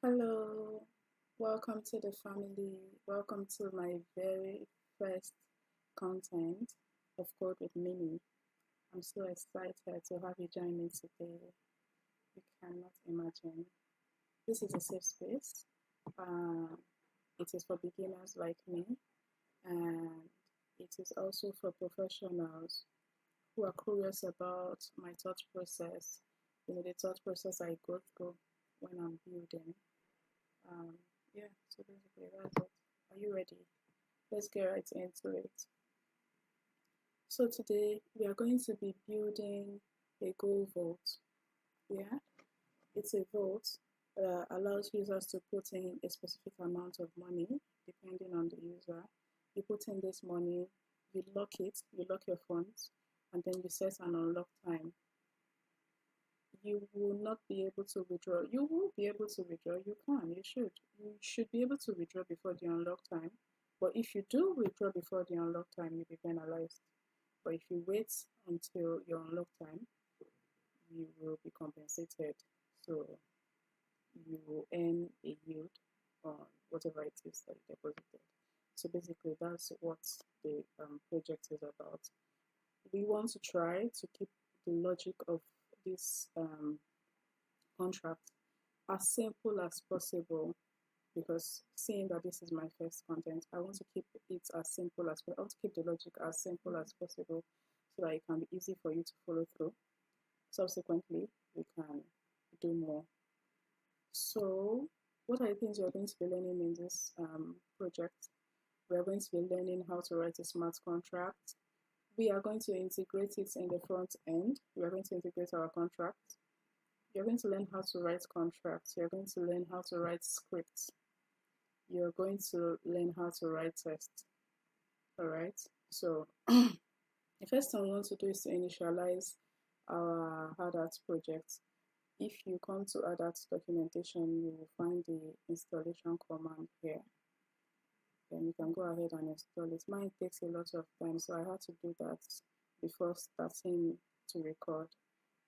Hello, welcome to the family. Welcome to my very first content of Code with Mini. I'm so excited to have you join me today. You cannot imagine. This is a safe space. It is for beginners like me, and it is also for professionals who are curious about my thought process. The thought process I go through when I'm building. Yeah, so basically that's it. Are you ready? Let's get right into it. So today we are going to be building a GoalVault. Yeah, it's a vault that allows users to put in a specific amount of money depending on the user. You put in this money, you lock your funds, and then you set an unlock time. You will not be able to withdraw. You will be able to withdraw. You should be able to withdraw before the unlock time. But if you do withdraw before the unlock time, you'll be penalized. But if you wait until your unlock time, you will be compensated. So you will earn a yield on whatever it is that you deposited. So basically, that's what the project is about. We want to try to keep the logic of this contract as simple as possible, because seeing that this is my first content, I want to keep it as simple as possible. I want to keep the logic as simple as possible so that it can be easy for you to follow through. Subsequently, we can do more. So what are the things you're going to be learning in this project? We are going to be learning how to write a smart contract. We are going to integrate it in the front end. We are going to integrate our contract. You're going to learn how to write contracts. You're going to learn how to write scripts. You're going to learn how to write tests. All right. So the first thing we want to do is to initialize our hardart project. If you come to hardart documentation, you will find the installation command here. Then you can go ahead and install it. Mine takes a lot of time, so I had to do that before starting to record.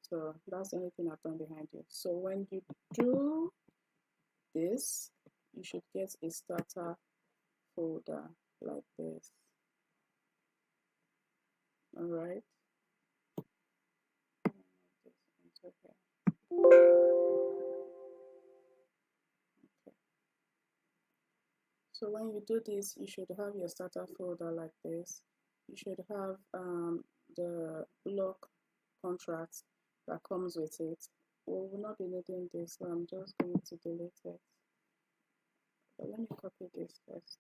So that's the only thing I've done behind it. So when you do this, you should get a starter folder like this. All right. Okay. So when you do this, you should have your starter folder like this. You should have the block contract that comes with it. We will not be needing this, so I'm just going to delete it. But let me copy this first.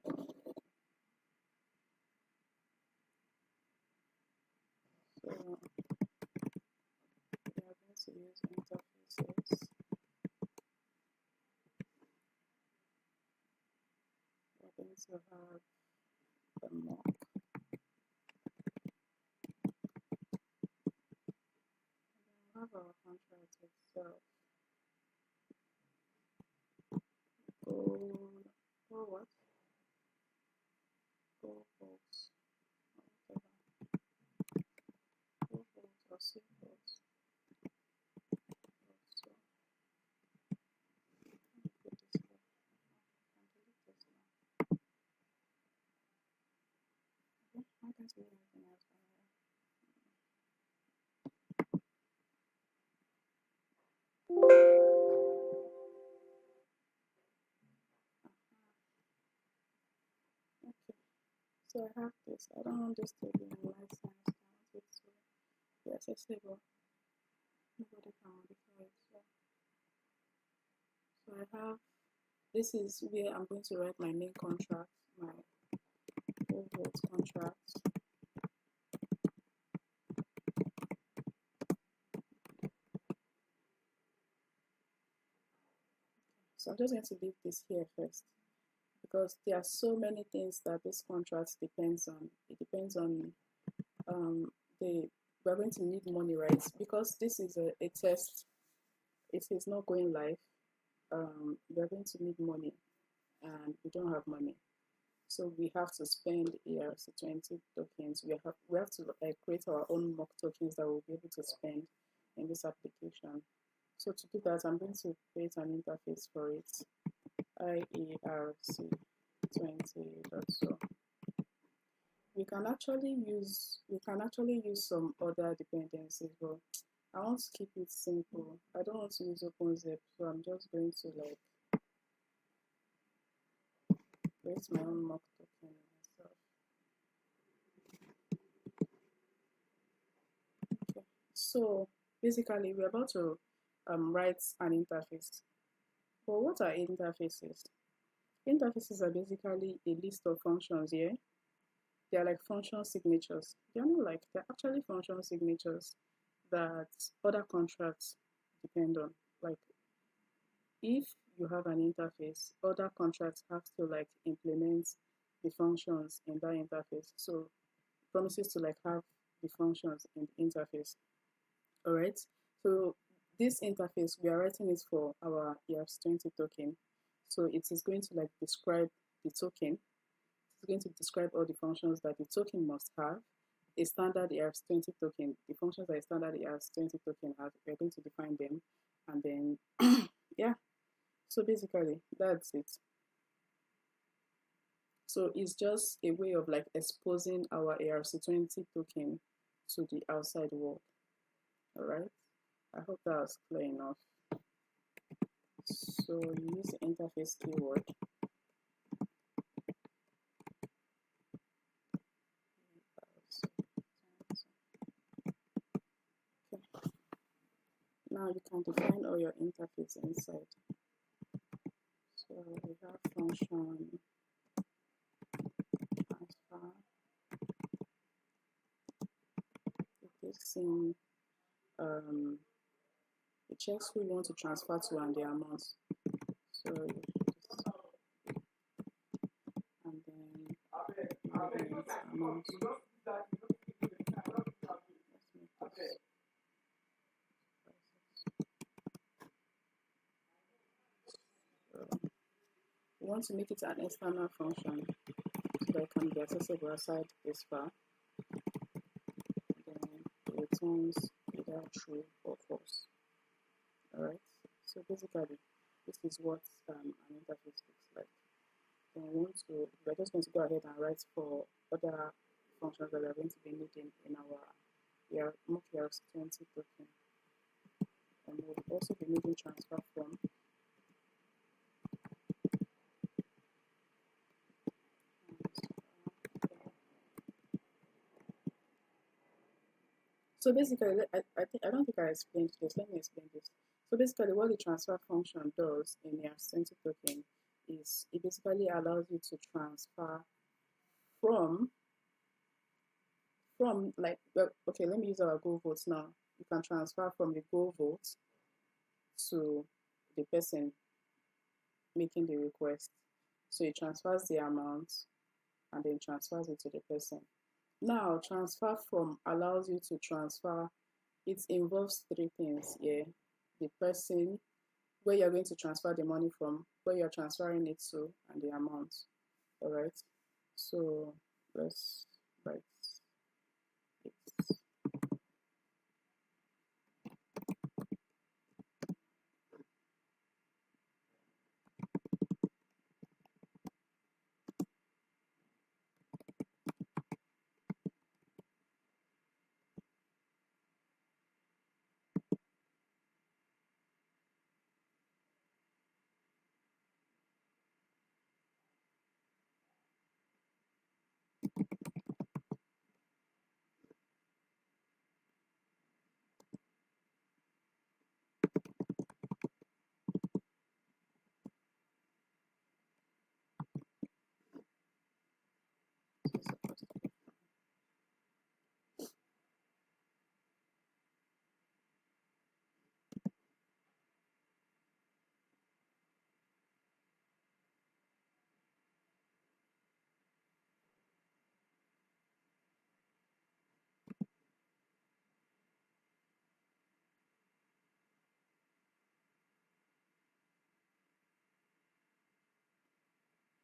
So we are going to use interfaces. We're going to have the mock. And then we have our contract itself. GoalVault. GoalVault or SQLs. So let me put this here. I can delete this now. Okay, I can't see anything else from here. Okay, so I have this. I don't want this to be in license. I want it to be accessible. Nobody can modify it. So I have, this is where I'm going to write my main contract, my GoalVault contract. So I'm just going to leave this here first, because there are so many things that this contract depends on. It depends on we're going to need money, right? Because this is a test, it is not going live. We're going to need money, and we don't have money, so we have to spend ERC20 tokens. We have to create our own mock tokens that we'll be able to spend in this application. So to do that, I'm going to create an interface for it. IERC20.so. We can actually use some other dependencies, but I want to keep it simple. I don't want to use OpenZip, so I'm just going to like create my own mock token myself. Okay. So basically, we're about to write an interface. But what are interfaces? Interfaces are basically a list of functions here. They are like function signatures. They're not like, they're actually function signatures that other contracts depend on. Like if you have an interface, other contracts have to like implement the functions in that interface. So it promises to like have the functions in the interface. All right. So this interface, we are writing it for our ERC20 token. So it is going to like describe the token. It's going to describe all the functions that the token must have. A standard ERC20 token, the functions that a standard ERC20 token has, we're going to define them. And then, yeah. So basically, that's it. So it's just a way of like exposing our ERC20 token to the outside world. All right. I hope that was clear enough. So you use the interface keyword. Okay. Now you can define all your interface inside. So we have function transfer. It takes in it checks who you want to transfer to and the amount. So and then amount. We want to make it an external function so that it can be accessible outside this far. Then it returns either true or false. Alright, so basically this is what an interface looks like. Then we're just going to go ahead and write for other functions that we are going to be needing in our mock ERC20 token. And we'll also be needing transfer from. So basically, I don't think I explained this. Let me explain this. So basically, what the transfer function does in the ERC20 token is it basically allows you to transfer from like, well, okay, let me use our GoalVault now. You can transfer from the GoalVault to the person making the request. So it transfers the amount and then transfers it to the person. Now, transfer from allows you to transfer. It involves three things here. The person, where you're going to transfer the money from, where you're transferring it to, and the amount. All right. So let's write it.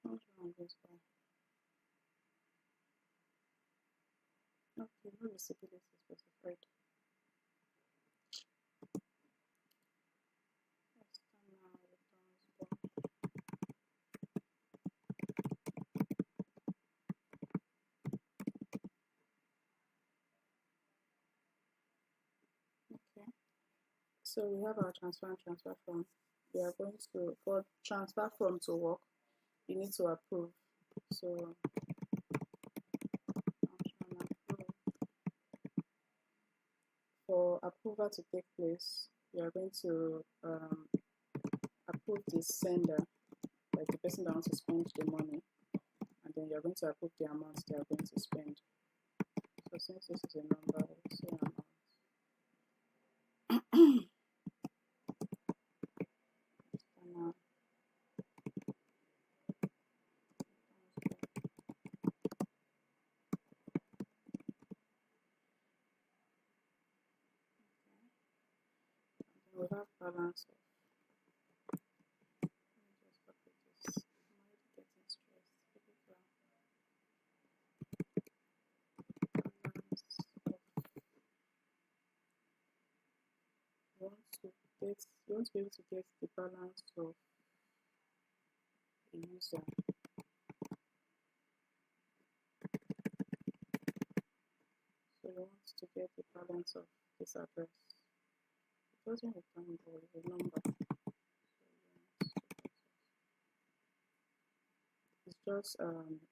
Okay, no visibility specified. Okay. So we have our transfer and transfer from. We are going to, for transfer from to work, you need to approve. So for approval to take place, you are going to approve the sender, like the person that wants to spend the money, and then you're going to approve the amount they are going to spend. So since this is a number, we'll say amount. We have balance of, let me just copy this. I'm already getting stressed. Balance of, you want to be able to get the balance of a user. So you want to get the balance of this address. It doesn't return the number. It's just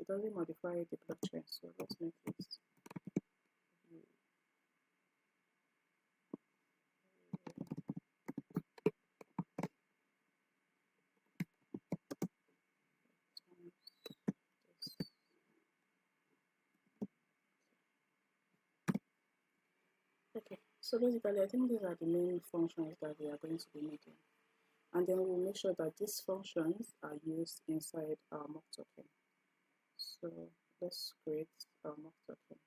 it doesn't modify the blockchain, so let's make it okay. So basically, I think these are the main functions that we are going to be making, and then we'll make sure that these functions are used inside our mock token. So let's create a mock token.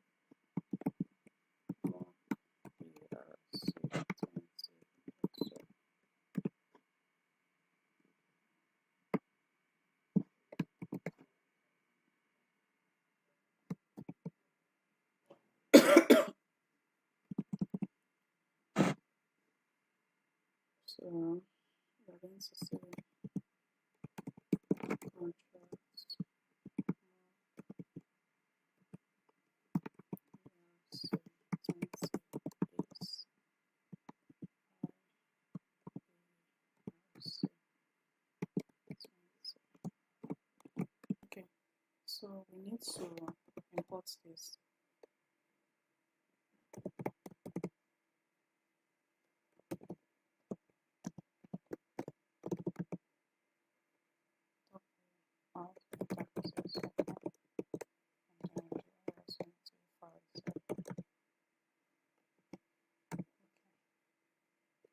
So we're going to say contracts. Okay, so we need to import this.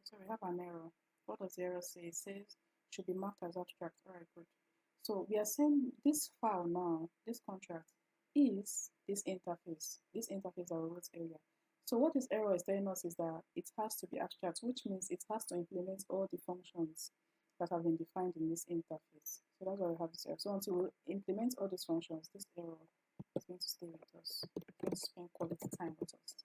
So we have an error. What does the error say? It says should be marked as abstract. Alright, good. So we are saying this file now, this contract, is this interface that we wrote earlier. So what this error is telling us is that it has to be abstract, which means it has to implement all the functions that have been defined in this interface. So that's why we have this error. So until we implement all these functions, this error is going to stay with us. It's going to spend quality time with us.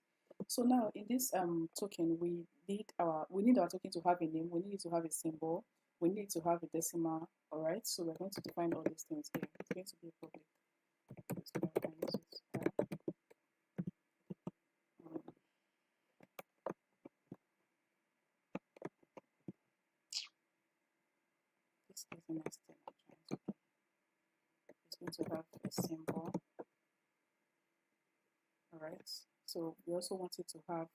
So now in this token, we need our token to have a name, we need it to have a symbol, we need to have a decimal. All right, so we're going to define all these things here. It's going to be public. So I can use it. This is the next thing I'm trying to do. It's going to have a symbol. All right, so we also want it to have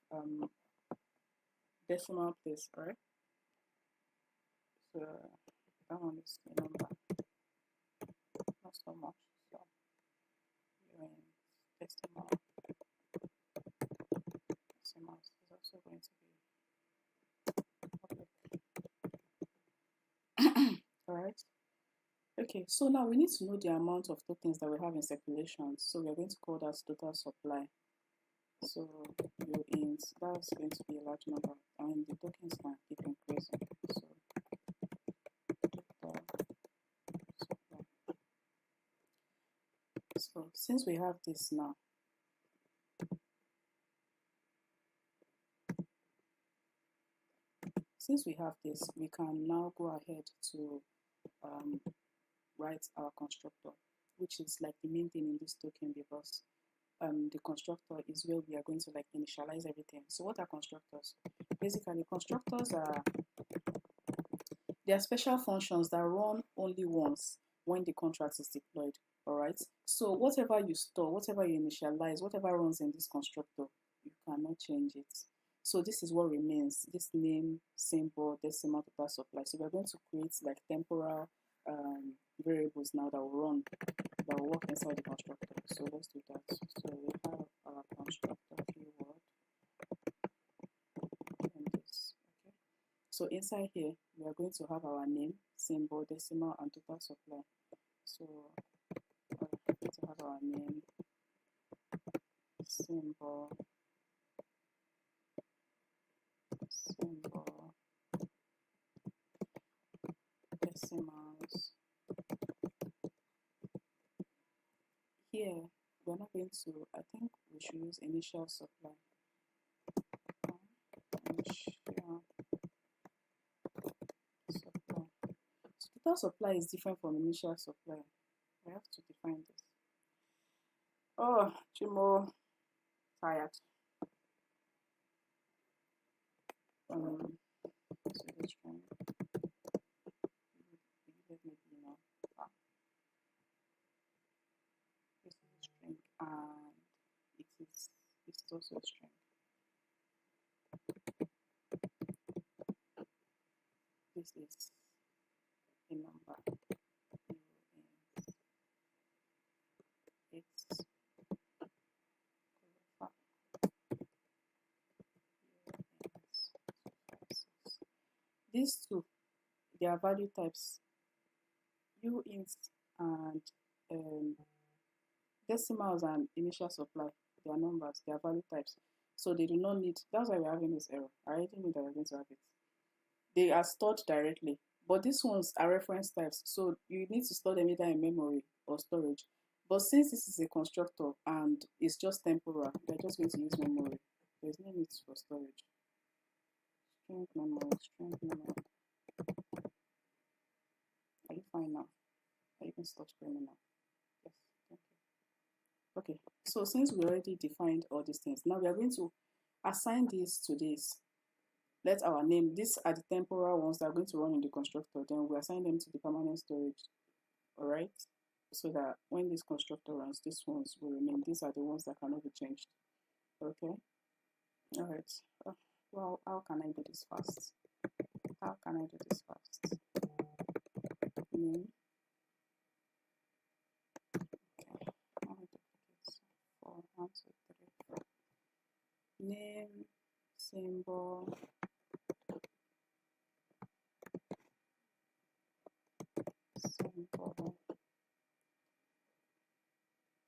decimal place. All right, so that one is the number, not so much. So decimal is also going to be public. All right. Okay, so now we need to know the amount of tokens that we have in circulation. So we're going to call that total supply. So you int, that's going to be a large number, and the tokens can keep increasing. So total supply. So since we have this now, we can now go ahead to write our constructor, which is like the main thing in this token, because the constructor is where we are going to like initialize everything. So what are constructors? Basically, constructors are special functions that run only once when the contract is deployed. All right. So whatever you store, whatever you initialize, whatever runs in this constructor, you cannot change it. So this is what remains, this name, symbol, decimal, total supply. So we're going to create like temporal variables now that will run, that will work inside the constructor. So let's do that. So we have our constructor keyword and this. Okay. So inside here, we are going to have our name, symbol, decimal, and total supply. So we're going to have our name, symbol, decimals. Here, we're not going to, I think we should use initial supply. Initial supply. So total supply is different from initial supply. I have to define this. Oh, Chimo, tired. So this string, let me know. This is a string, and it's also a string. This is a number. It's these two, they are value types. Uint and decimals and initial supply, they are numbers, they are value types. So they do not need, that's why we're having this error. I already knew that we're going to have it. They are stored directly, but these ones are reference types. So you need to store them either in memory or storage. But since this is a constructor and it's just temporal, they're just going to use memory. There's no need for storage. String memory, string memory. Are you fine now? You can stop screaming now. Yes, thank you. Okay, so since we already defined all these things, now we are going to assign this to this. Let our name, these are the temporal ones that are going to run in the constructor, then we assign them to the permanent storage. All right, so that when this constructor runs, these ones will remain. These are the ones that cannot be changed. Okay, all right. Well, how can I do this fast? How can I do this fast? Name. One, two, three, four. Name, symbol,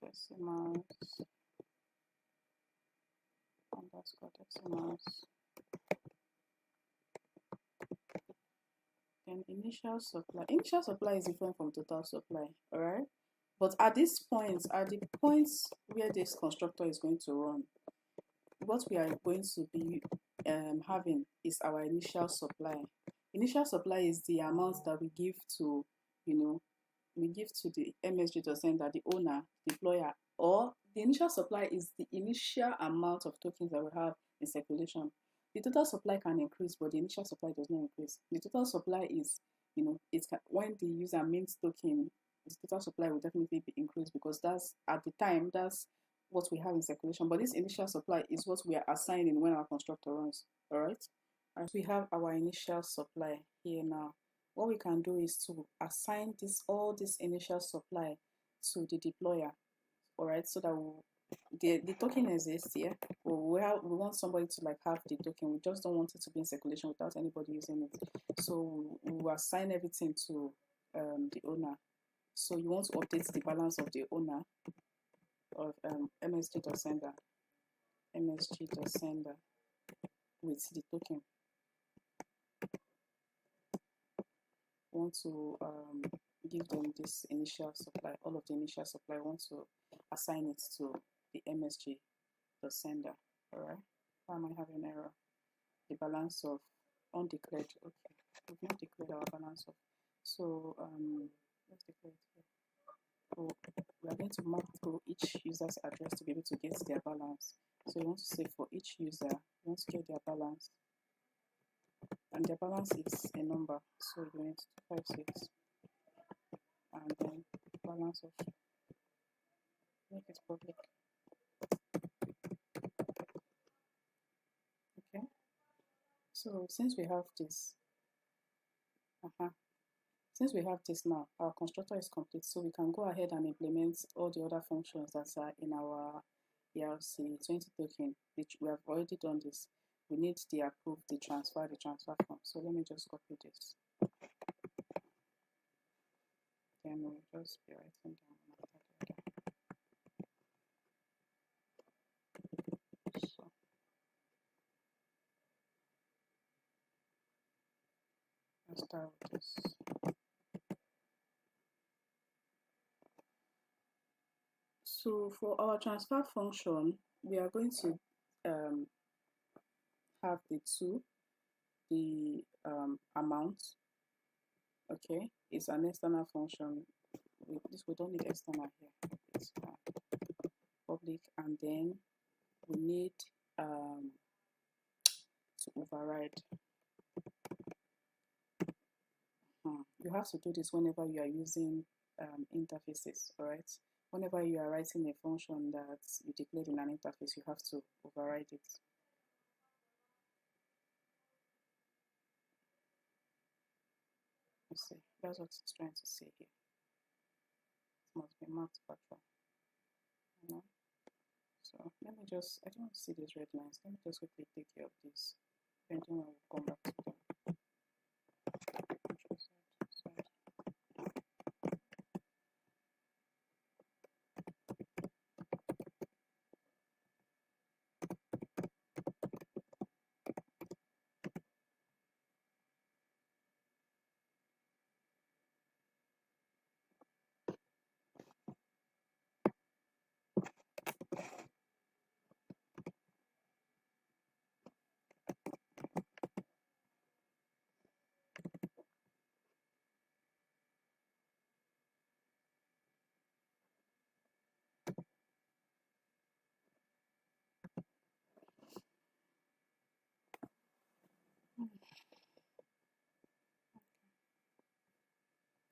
decimals, underscore decimals. Then initial supply. Initial supply is different from total supply, all right? But at this point, at the points where this constructor is going to run, what we are going to be having is our initial supply. Initial supply is the amount that we give to, we give to the MSG.sender, the owner, deployer, or the initial supply is the initial amount of tokens that we have in circulation. The total supply can increase, but the initial supply does not increase. The total supply is, it's when the user mints token, the total supply will definitely be increased because that's at the time, that's what we have in circulation. But this initial supply is what we are assigning when our constructor runs. All right. As we have our initial supply here now, what we can do is to assign all this initial supply to the deployer. All right, so that the token exists here. We want somebody to like have the token. We just don't want it to be in circulation without anybody using it. So we will assign everything to the owner. So you want to update the balance of the owner of MSG.sender with the token. We want to give them this initial supply, all of the initial supply. Want to assign it to the MSG.sender. All right. Why am I having an error? The balance of undeclared. Okay, we've not declared our balance of. So let's declare it here. So we are going to map through each user's address to be able to get their balance. So you want to say for each user, you want to get their balance. And their balance is a number. So you need 256. And then balance of, make it public. Okay. So since we have this, since we have this now, our constructor is complete. So we can go ahead and implement all the other functions that are in our ERC20 token, which we have already done this. We need the approve, the transfer form. So let me just copy this. Then we'll just be writing down after that. So let's start with this. So for our transfer function, we are going to have the amount. Okay, it's an external function. We don't need external here. It's public, and then we need to override. You have to do this whenever you are using interfaces, all right? Whenever you are writing a function that you declared in an interface, you have to override it. Let's see, that's what it's trying to say here. It must be marked virtual. So let me just, I don't want to see these red lines. Let me just quickly take care of this. And then we'll come back to them.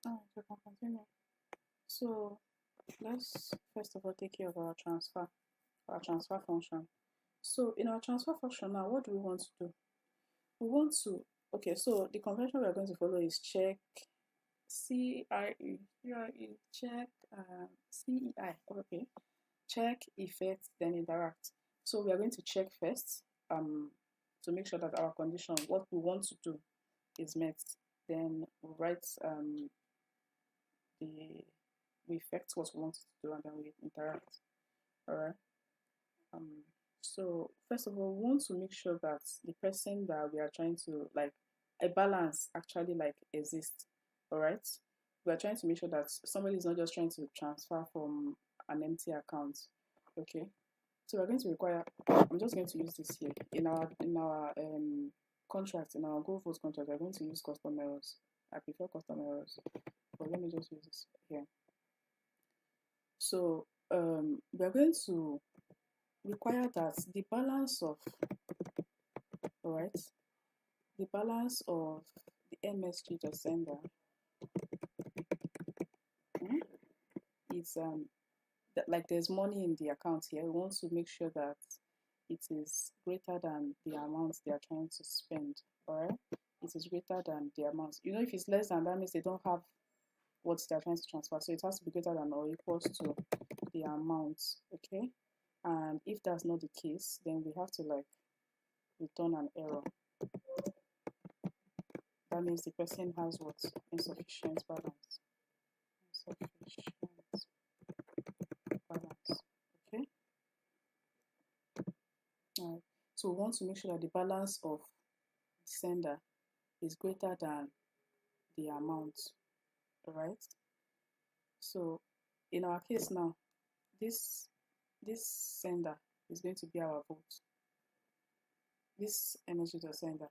Alright, we can continue. So let's first of all take care of our transfer function. So in our transfer function now, what do we want to do? We want to, okay, so the convention we are going to follow is check CRE, check CEI, okay, check, effect, then interact. So we are going to check first to make sure that our condition, what we want to do, is met. Then we write we effect what we want to do, and then we interact. All right. So first of all, we want to make sure that the person that we are trying to, like, a balance actually like exists. All right. We are trying to make sure that somebody is not just trying to transfer from an empty account. Okay. So we're going to require, I'm just going to use this here in our contract, in our GoalVault contract. We're going to use custom errors. I prefer custom errors, but let me just use this here. So we're going to require that the balance of, all right, the balance of the MSG to sender is that, like, there's money in the account here. We want to make sure that it is greater than the amount they are trying to spend. All right, it is greater than the amount. You know, if it's less than, that means they don't have what they're trying to transfer. So it has to be greater than or equals to the amount. Okay, and if that's not the case, then we have to like return an error. That means the person has what? Insufficient balance. Insufficient balance. Okay. Alright. So we want to make sure that the balance of the sender is greater than the amount. Alright. So in our case now, this sender is going to be our vote. This energy to sender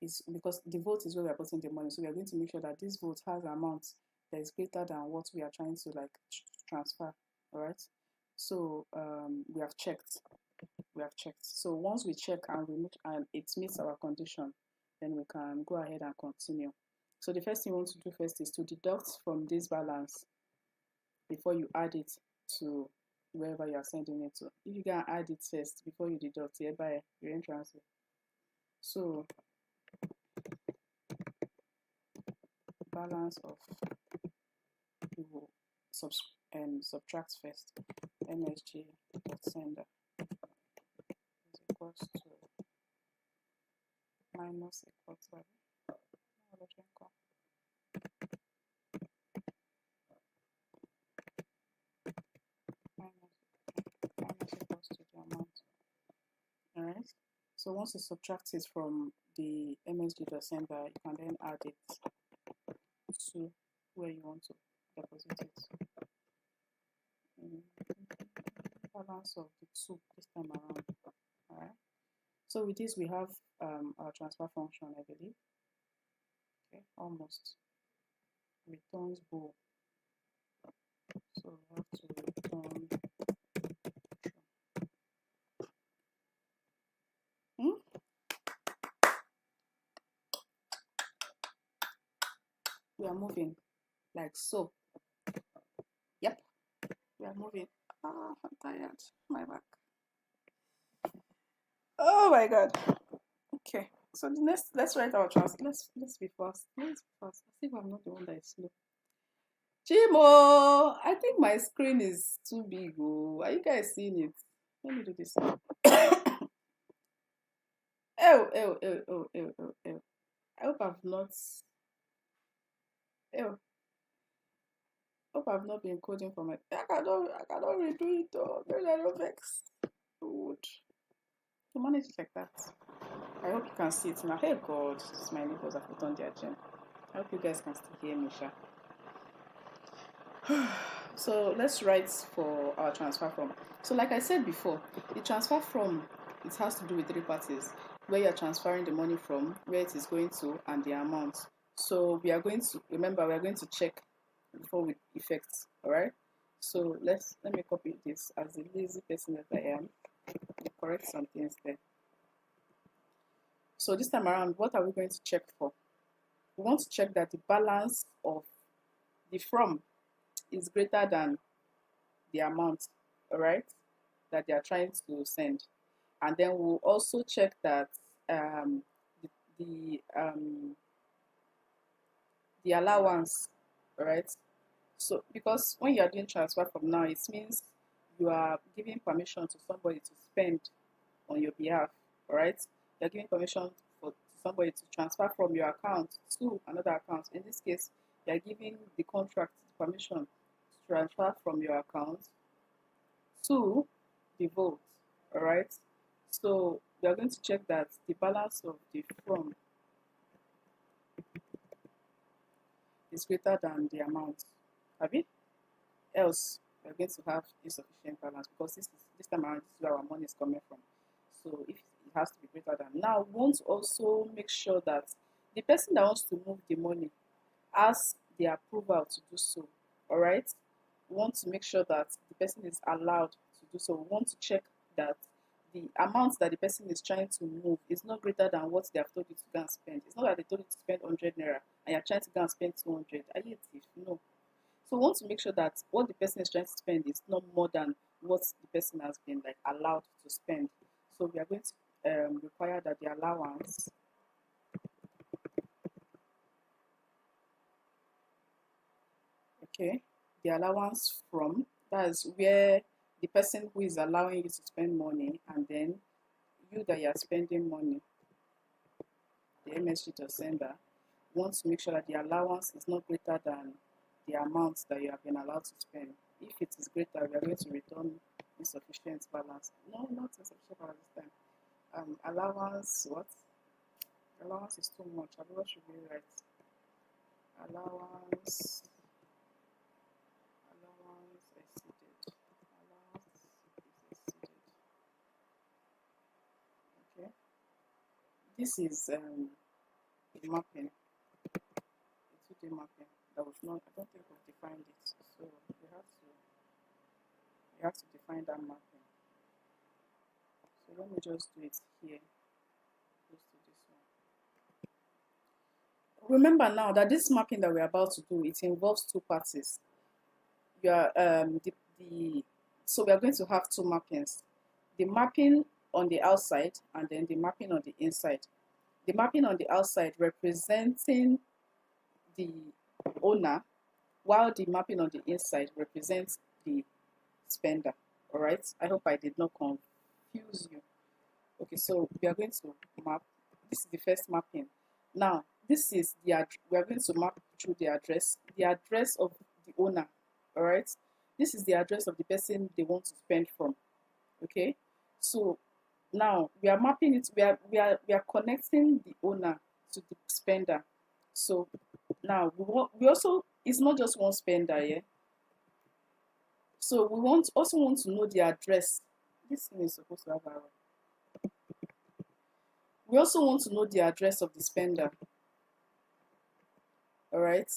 is because the vote is where we are putting the money. So we are going to make sure that this vote has amount that is greater than what we are trying to like transfer. All right. So we have checked. So once we check and it meets our condition, then we can go ahead and continue. So the first thing you want to do first is to deduct from this balance before you add it to wherever you are sending it to. If you can add it first before you deduct, hereby your transfer. So balance of, you will subtract first. MSG.sender is equals to minus equal to minus equals to the amount. Alright. So once you subtract it from the MSG.sender, you can then add it to where you want to deposit it. Balance of the two this time around. Alright. So with this we have our transfer function, I believe. Okay, almost. Returns bool. So we have to return we are moving like so. Yep, we are moving. I'm tired. My back. Oh my god. Okay. So the next, let's write our trans. Let's be fast. Let's be fast. I think I'm not the one that is slow. Chimo, I think my screen is too big. Oh, are you guys seeing it? Let me do this. I hope I've not. Hope I've not been coding for my. I cannot redo it. Oh, maybe I don't vex. Good. To manage it like that. I hope you can see it now. Hey God, this is my neighbors have put on their gym. I hope you guys can still hear me, Sha. So let's write for our transfer from. So like I said before, the transfer from, it has to do with three parties: where you're transferring the money from, where it is going to, and the amount. So we are going to, remember, we are going to check before we effect. All right. So let me copy this as the lazy person that I am. Correct some things there. So this time around, what are we going to check for? We want to check that the balance of the from is greater than the amount, all right, that they are trying to send. And then we'll also check that the allowance, all right. So because when you are doing transfer from now, it means you are giving permission to somebody to spend on your behalf, all right. You're giving permission for somebody to transfer from your account to another account. In this case, you're giving the contract permission to transfer from your account to the vault, all right. So we are going to check that the balance of the from is greater than the amount. Else we are going to have insufficient balance, because this time around, this is where our money is coming from. So if it has to be greater than. Now we want to also make sure that the person that wants to move the money has the approval to do so. All right. We want to make sure that the person is allowed to do so. We want to check that the amount that the person is trying to move is not greater than what they have told you to go and spend. It's not that they told you to spend 100 naira and you're trying to go and spend 200. Are you a thief? No. So we want to make sure that what the person is trying to spend is not more than what the person has been like allowed to spend. So we are going to require that the allowance the allowance from, that is where the person who is allowing you to spend money, and then you that you are spending money, the MSG.sender, wants to make sure that the allowance is not greater than the amount that you have been allowed to spend. If it is greater, we are going to return insufficient balance. No, not insufficient balance this time. Allowance, what? Allowance is too much. What should we write? Allowance exceeded. Allowance is exceeded. Okay. This is a mapping, a 2D mapping. that we've not, I don't think we've defined it. So we have to define that mapping. So let me just do it here. Just do this one. Remember now that this mapping that we're about to do, it involves two parties. You are so we are going to have two mappings. The mapping on the outside and then the mapping on the inside. The mapping on the outside representing the owner, while the mapping on the inside represents the spender. All right, I hope I did not confuse you. Okay, so we are going to map. This is the first mapping. Now this is the we are going to map through the address of the owner. All right, this is the address of the person they want to spend from. Okay, so now we are mapping it. We are connecting the owner to the spender. So now we also, it's not just one spender, yeah. So we also want to know the address. This thing is supposed to have a. We also want to know the address of the spender. All right,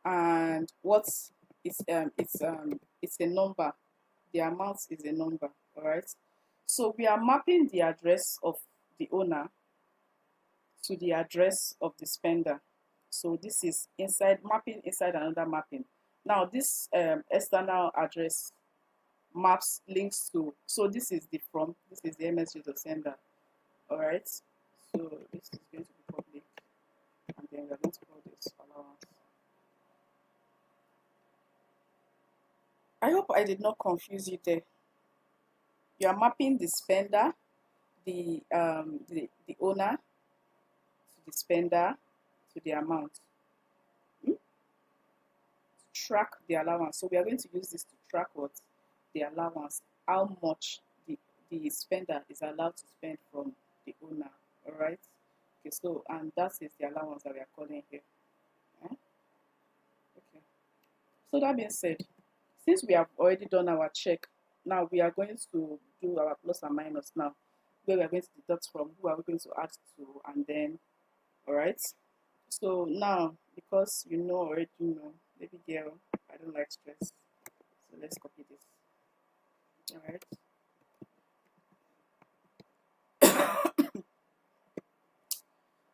and what's it's a number. The amount is a number. All right. So we are mapping the address of the owner to the address of the spender. So this is inside mapping inside another mapping. Now this external address maps links to, so this is the from, this is the MSG to sender. All right. So this is going to be public, and then we're going to call this allowance. I hope I did not confuse you there. You are mapping the spender, the owner to the spender to the amount. Track the allowance. So we are going to use this to track what? The allowance, how much the spender is allowed to spend from the owner. All right. Okay, so and that is the allowance that we are calling here. Okay. So that being said, since we have already done our check, now we are going to do our plus and minus now, where we are going to deduct from, who are we going to add to, and then, all right. So now, because you know already, baby girl, I don't like stress. So let's copy this. All right.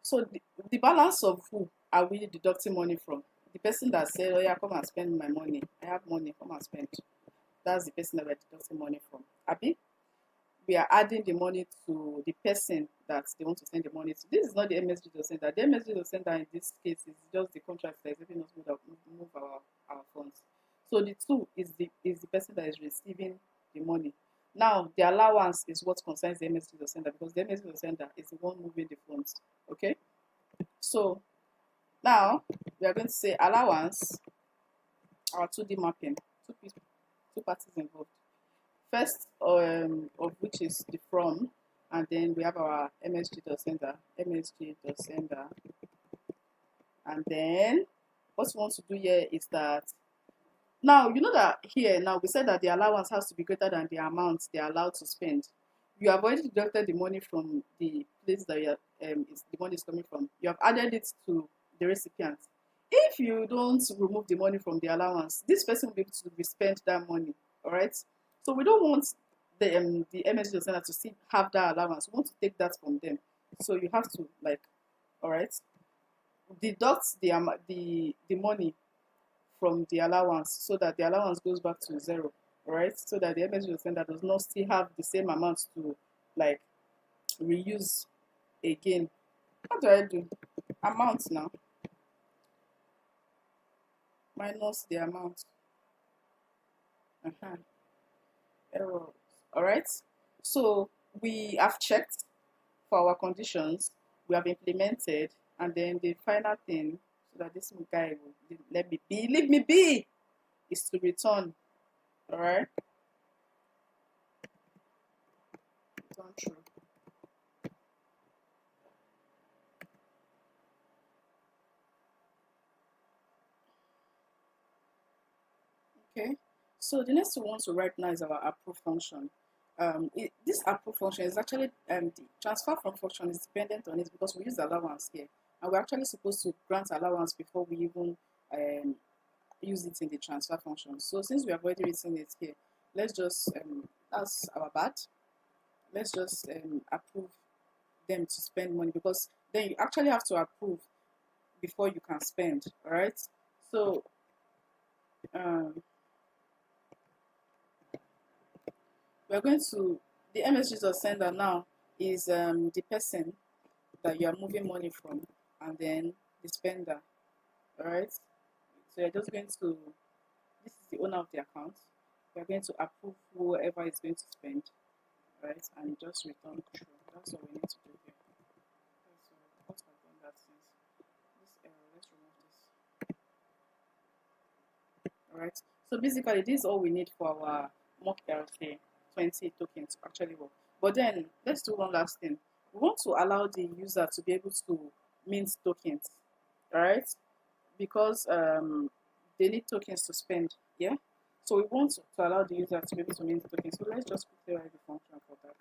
So the balance of who are we deducting money from? The person that said, oh yeah, come and spend my money. I have money, come and spend. That's the person that we're deducting money from. Abi? We are adding the money to the person that they want to send the money to. This is not the MSG to sender. The MSG to sender in this case is just the contract that is helping us move our funds. So the two is the person that is receiving the money. Now the allowance is what concerns the MSG to sender, because the MSG to sender is the one moving the funds. Okay. So now we are going to say allowance, our 2D mapping, two parties involved. First of which is the from, and then we have our MSG.sender, and then what we want to do here is that now you know that here now we said that the allowance has to be greater than the amount they are allowed to spend. You have already deducted the money from the place that the money is coming from. You have added it to the recipient. If you don't remove the money from the allowance, this person will be able to spend that money. All right. So we don't want the MSG sender to still have that allowance. We want to take that from them. So you have to all right, deduct the money from the allowance so that the allowance goes back to zero. All right, so that the MSG sender does not still have the same amount to reuse again. How do I do amount now? Minus the amount. Error. All right. So we have checked for our conditions. We have implemented, and then the final thing, so that this guy will leave me be, is to return. All right. Return true. Okay. So the next we want to write now is our approve function. This approve function is actually the transfer from function is dependent on it, because we use allowance here, and we're actually supposed to grant allowance before we even use it in the transfer function. So since we have already written it here, let's just that's our bad. Let's just approve them to spend money, because then you actually have to approve before you can spend. All right. So we're going to, the messages of sender now is the person that you are moving money from, and then the spender. All right. So you're just going to, this is the owner of the account. We're going to approve whoever is going to spend, right, and just return true. That's what we need to do here. So what I've done that since this error, let's remove this. All right. So basically, this is all we need for our mock RSA 20 token to actually work. But then let's do one last thing. We want to allow the user to be able to mint tokens, all right? Because they need tokens to spend, yeah. So we want to allow the user to be able to mint tokens. So let's just quickly write the function for that.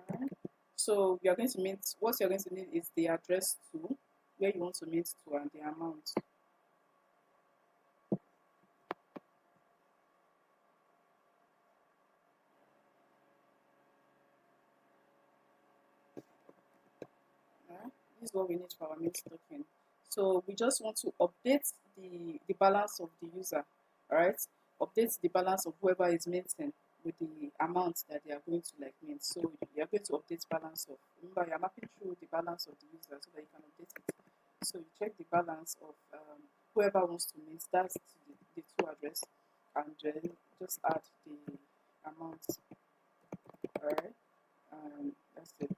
Alright. So we are going to mint, what you're going to need is the address to where you want to mint to and the amount. This is what we need for our mint token. So we just want to update the balance of the user, all right? Update the balance of whoever is minting with the amount that they are going to like mint. So you are going to update balance of, remember you are mapping through the balance of the user so that you can update it. So you check the balance of whoever wants to mint, that's the two address, and then just add the amount, all right? That's it.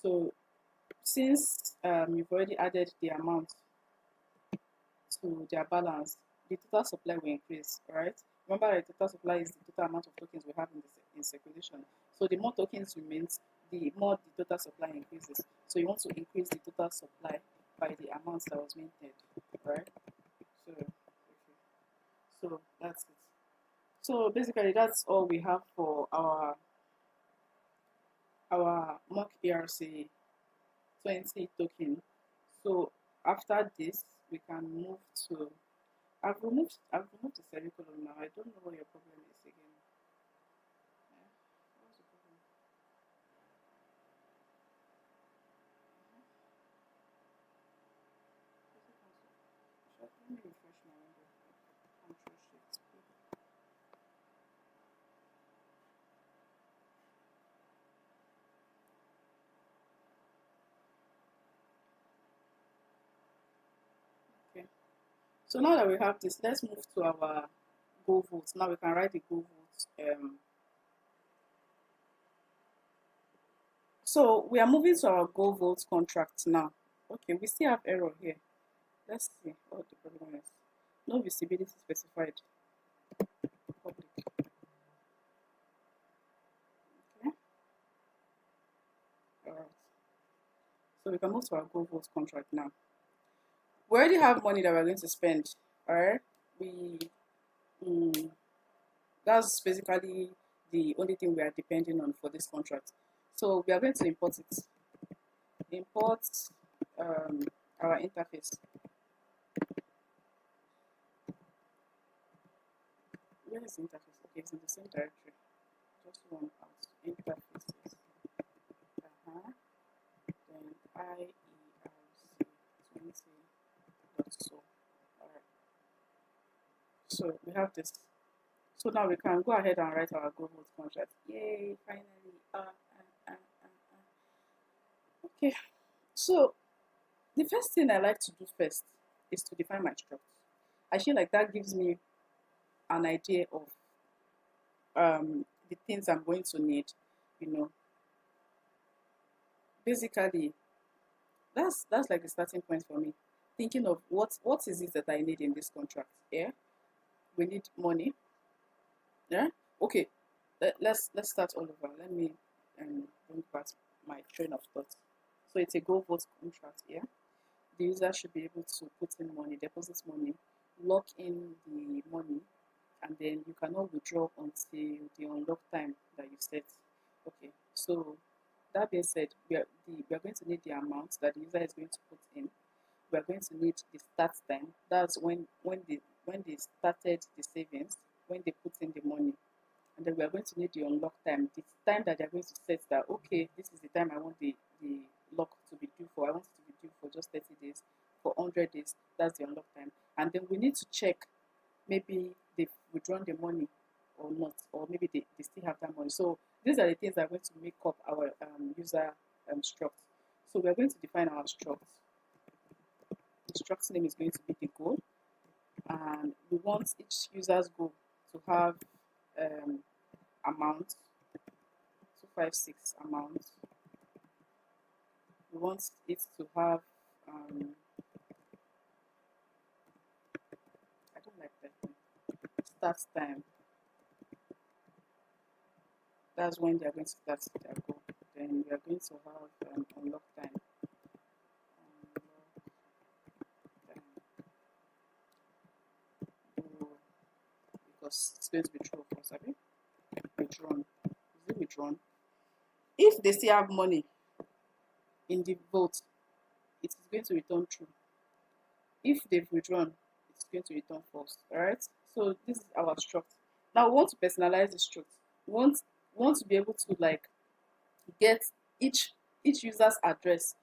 So since you've already added the amount to their balance, the total supply will increase, right? Remember that the total supply is the total amount of tokens we have in circulation. So the more tokens you mint, the more the total supply increases. So you want to increase the total supply by the amount that was minted, right? So, okay. So that's it. So basically that's all we have for our mock ERC 20 token. So after this, we can move to, I've removed the semicolon now. I don't know what your problem is again. Yeah. What's the problem? Let me refresh my window. Control Shift P. Okay. So now that we have this, let's move to our GoalVault. Now we can write the GoalVault. So we are moving to our GoalVault contract now. Okay, we still have error here. Let's see what the problem is. No visibility specified. Public. Okay. Alright. So we can move to our GoalVault contract now. We already have money that we're going to spend. Alright. That's basically the only thing we are depending on for this contract. So we are going to import it. Import our interface. Where is the interface? Okay, it's in the same directory. Just one out. Interfaces. Then IERC20.so. Alright. So we have this. So now we can go ahead and write our GoalVault contract. Yay, finally. Okay. So the first thing I like to do first is to define my struct. I feel like that gives me an idea of the things I'm going to need, you know. Basically, that's like the starting point for me. Thinking of what is it that I need in this contract. Yeah, we need money. Yeah. Okay. Let's start all over. Let me bring back my train of thought. So it's a GoalVault contract. Yeah. The user should be able to put in money, deposit money, lock in the money, and then you cannot withdraw until the unlock time that you set. Okay. So that being said, we are going to need the amount that the user is going to put in. We are going to need the start time. That's when they started the savings, when they put in the money. And then we are going to need the unlock time, the time that they're going to set that, okay, this is the time I want the lock to be due for. I want it to be due for just 30 days, for 100 days. That's the unlock time. And then we need to check maybe they've withdrawn the money or not, or maybe they still have that money. So these are the things that are going to make up our user struct. So we're going to define our struct. The struct name is going to be the goal, and we want each user's goal to have amount 256 amount. We want it to have I don't like that thing. Start time. That's when they are going to start their goal. Then we are going to have unlock time. Because it's going to be true, of course. Have you withdrawn? Is it withdrawn? If they still have money in the vault, it is going to return true. If they've withdrawn, it's going to return false. Alright? So this is our struct. Now we want to personalize the struct. We want to be able to like get each user's address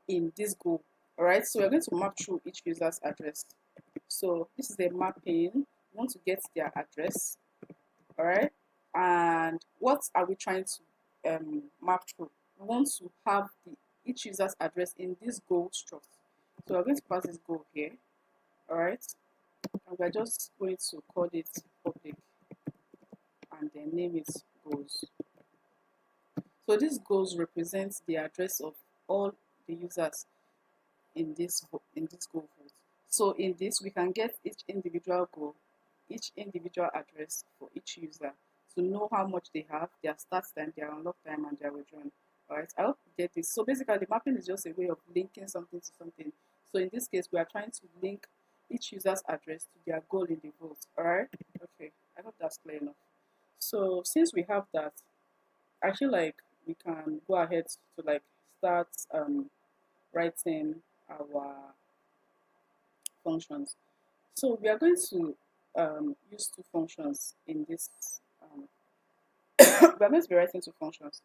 in this goal. Alright, so we're going to map through each user's address. So this is a mapping. We want to get their address. Alright, and what are we trying to map through? We want to have each user's address in this goal struct. So we're going to pass this goal here. Alright, and we're just going to call it public and then name it goals. So this goals represents the address of all the users in this goal vault. So in this, we can get each individual goal, each individual address for each user to know how much they have, their start time, their unlock time, and their withdrawn. Alright, I hope you get this. So basically, the mapping is just a way of linking something to something. So in this case, we are trying to link each user's address to their goal in the vault. Alright, okay, I hope that's clear enough. So since we have that, I feel like we can go ahead to like start writing our functions. So we are going to use two functions in this. We are going to be writing two functions.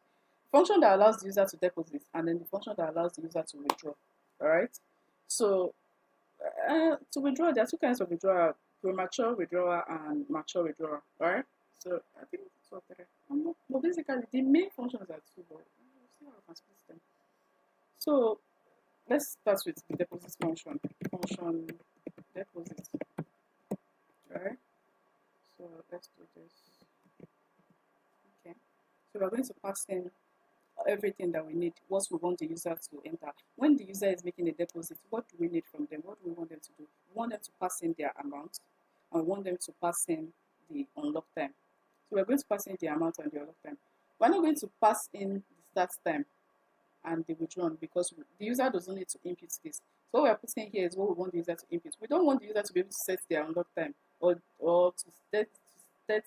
Function that allows the user to deposit, and then the function that allows the user to withdraw. Alright. So to withdraw, there are two kinds of withdrawal: premature withdrawal and mature withdrawal. Alright. So I think it's what but basically the main functions are two, but we'll see how I can split them. So let's start with the deposit function. Function deposit. Alright. So let's do this. Okay. So we're going to pass in everything that we need, what we want the user to enter. When the user is making a deposit, what do we need from them? What do we want them to do? We want them to pass in their amount, and we want them to pass in the unlock time. So we're going to pass in the amount and the unlock time. We're not going to pass in the start time and the withdrawn because the user doesn't need to input this. So what we're putting here is what we want the user to input. We don't want the user to be able to set their unlock time or to set the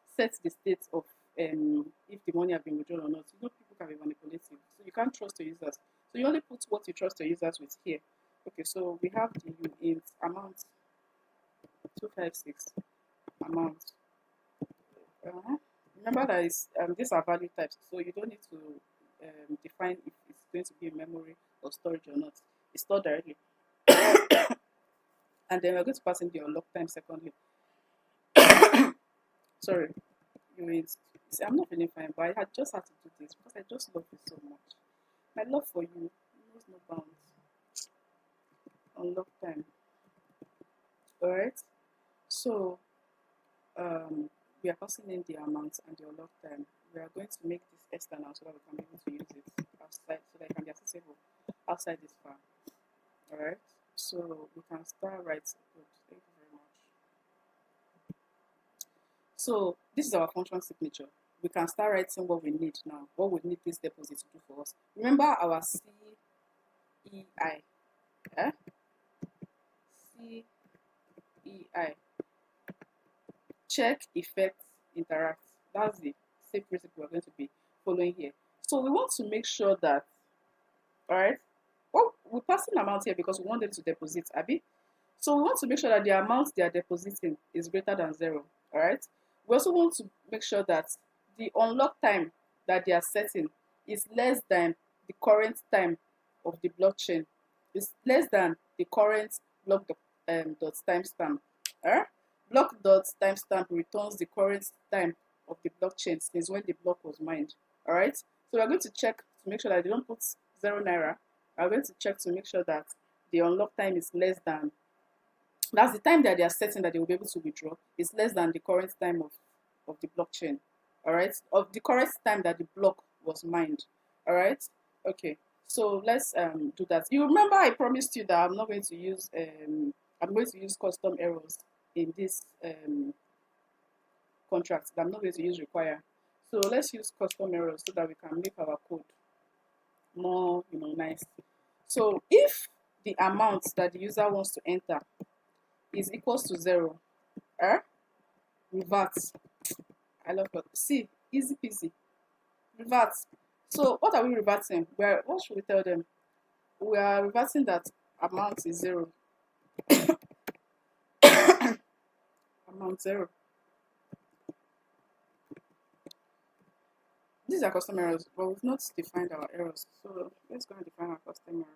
state of if the money has been withdrawn or not. You know, people can be manipulative, so you can't trust the users. So you only put what you trust the users with here. Okay, so we have the int amount 256 amount. Remember that these are value types, so you don't need to define if it's going to be in memory or storage or not. It's stored directly. And then we're going to pass in the unlock time secondly. Sorry, I'm not feeling fine, but I just had to do this because I just love you so much. My love for you knows no bounds. Unlock time. Alright, so we are passing in the amount and the unlock time. We are going to make this external so that we can be able to use it outside, so that it can be accessible outside this file. Alright, so we can start writing. Good, thank you very much. So this is our function signature. We can start writing what we need now, what we need this deposit to do for us. Remember our CEI. CEI. Check, effect, interact. That's the same principle we're going to be following here. So we want to make sure that, all right, well, we're passing amount here because we want them to deposit, Abby. So we want to make sure that the amount they are depositing is greater than 0, all right? We also want to make sure that the unlock time that they are setting is less than the current time of the blockchain. It's less than the current block dot timestamp. Block dot timestamp returns the current time of the blockchain since when the block was mined. All right. So we're going to check to make sure that they don't put 0 naira. We're going to check to make sure that the unlock time is less than. That's the time that they are setting that they will be able to withdraw. Is less than the current time of the blockchain. All right. Of the current time that the block was mined. All right. Okay. So let's do that. You remember I promised you that I'm not going to use I'm going to use custom errors in this contract. That I'm not going to use require. So let's use custom errors so that we can make our code more, nice. So if the amount that the user wants to enter is equals to 0, revert. I love that. See, easy peasy. Revert. So what are we reverting? What should we tell them? We are reverting that amount is 0. Amount 0. These are custom errors, but we've not defined our errors. So let's go and define our custom errors.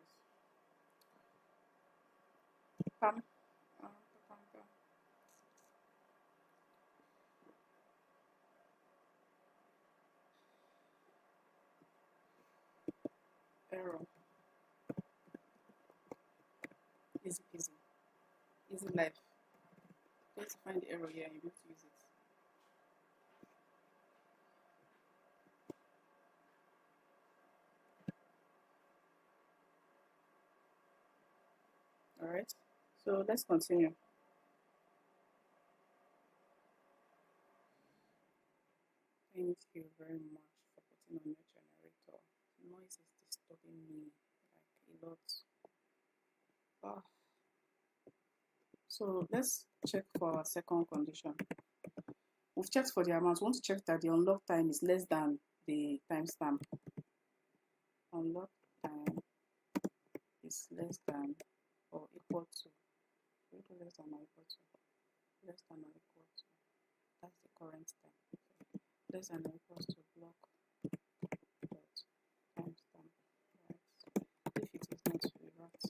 Error. Easy peasy. Easy life. Let's find the error here and you need to use it. Alright. So let's continue. Thank you very much for putting on your generator. Noise is disturbing me like a lot. Oh. So let's check for our second condition. We've checked for the amount. We want to check that the unlock time is less than the timestamp. Unlock time is less than or equal to. Less than or equal to. Less than or equal to. That's the current time. Less than or equal to block dot timestamp. Right. If it is not revert,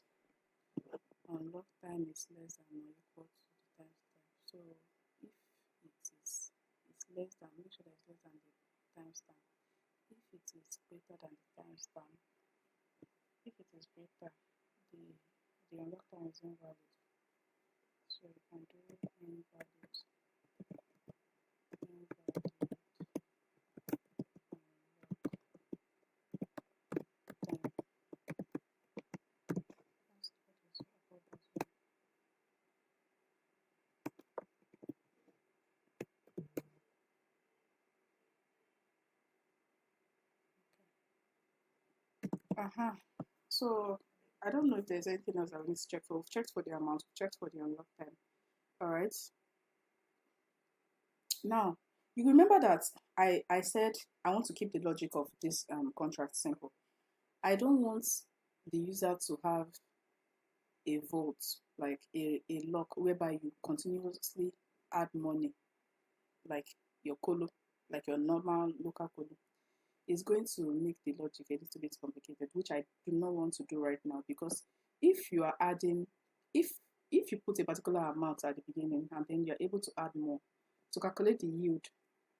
unlock time is less than or equal to the timestamp. So if it's less than, make sure that it's less than the timestamp. If it is greater than the timestamp, if it is greater, the unlock time is invalid. So you can do invalid. So I don't know if there's anything else I need to check for. We've checked for the amount, we've checked for the unlock time. Alright. Now, you remember that I said I want to keep the logic of this contract simple. I don't want the user to have a vault, like a lock whereby you continuously add money, like your colo, like your normal local colo. Is going to make the logic a little bit complicated, which I do not want to do right now, because if you are adding, if you put a particular amount at the beginning and then you're able to add more, to calculate the yield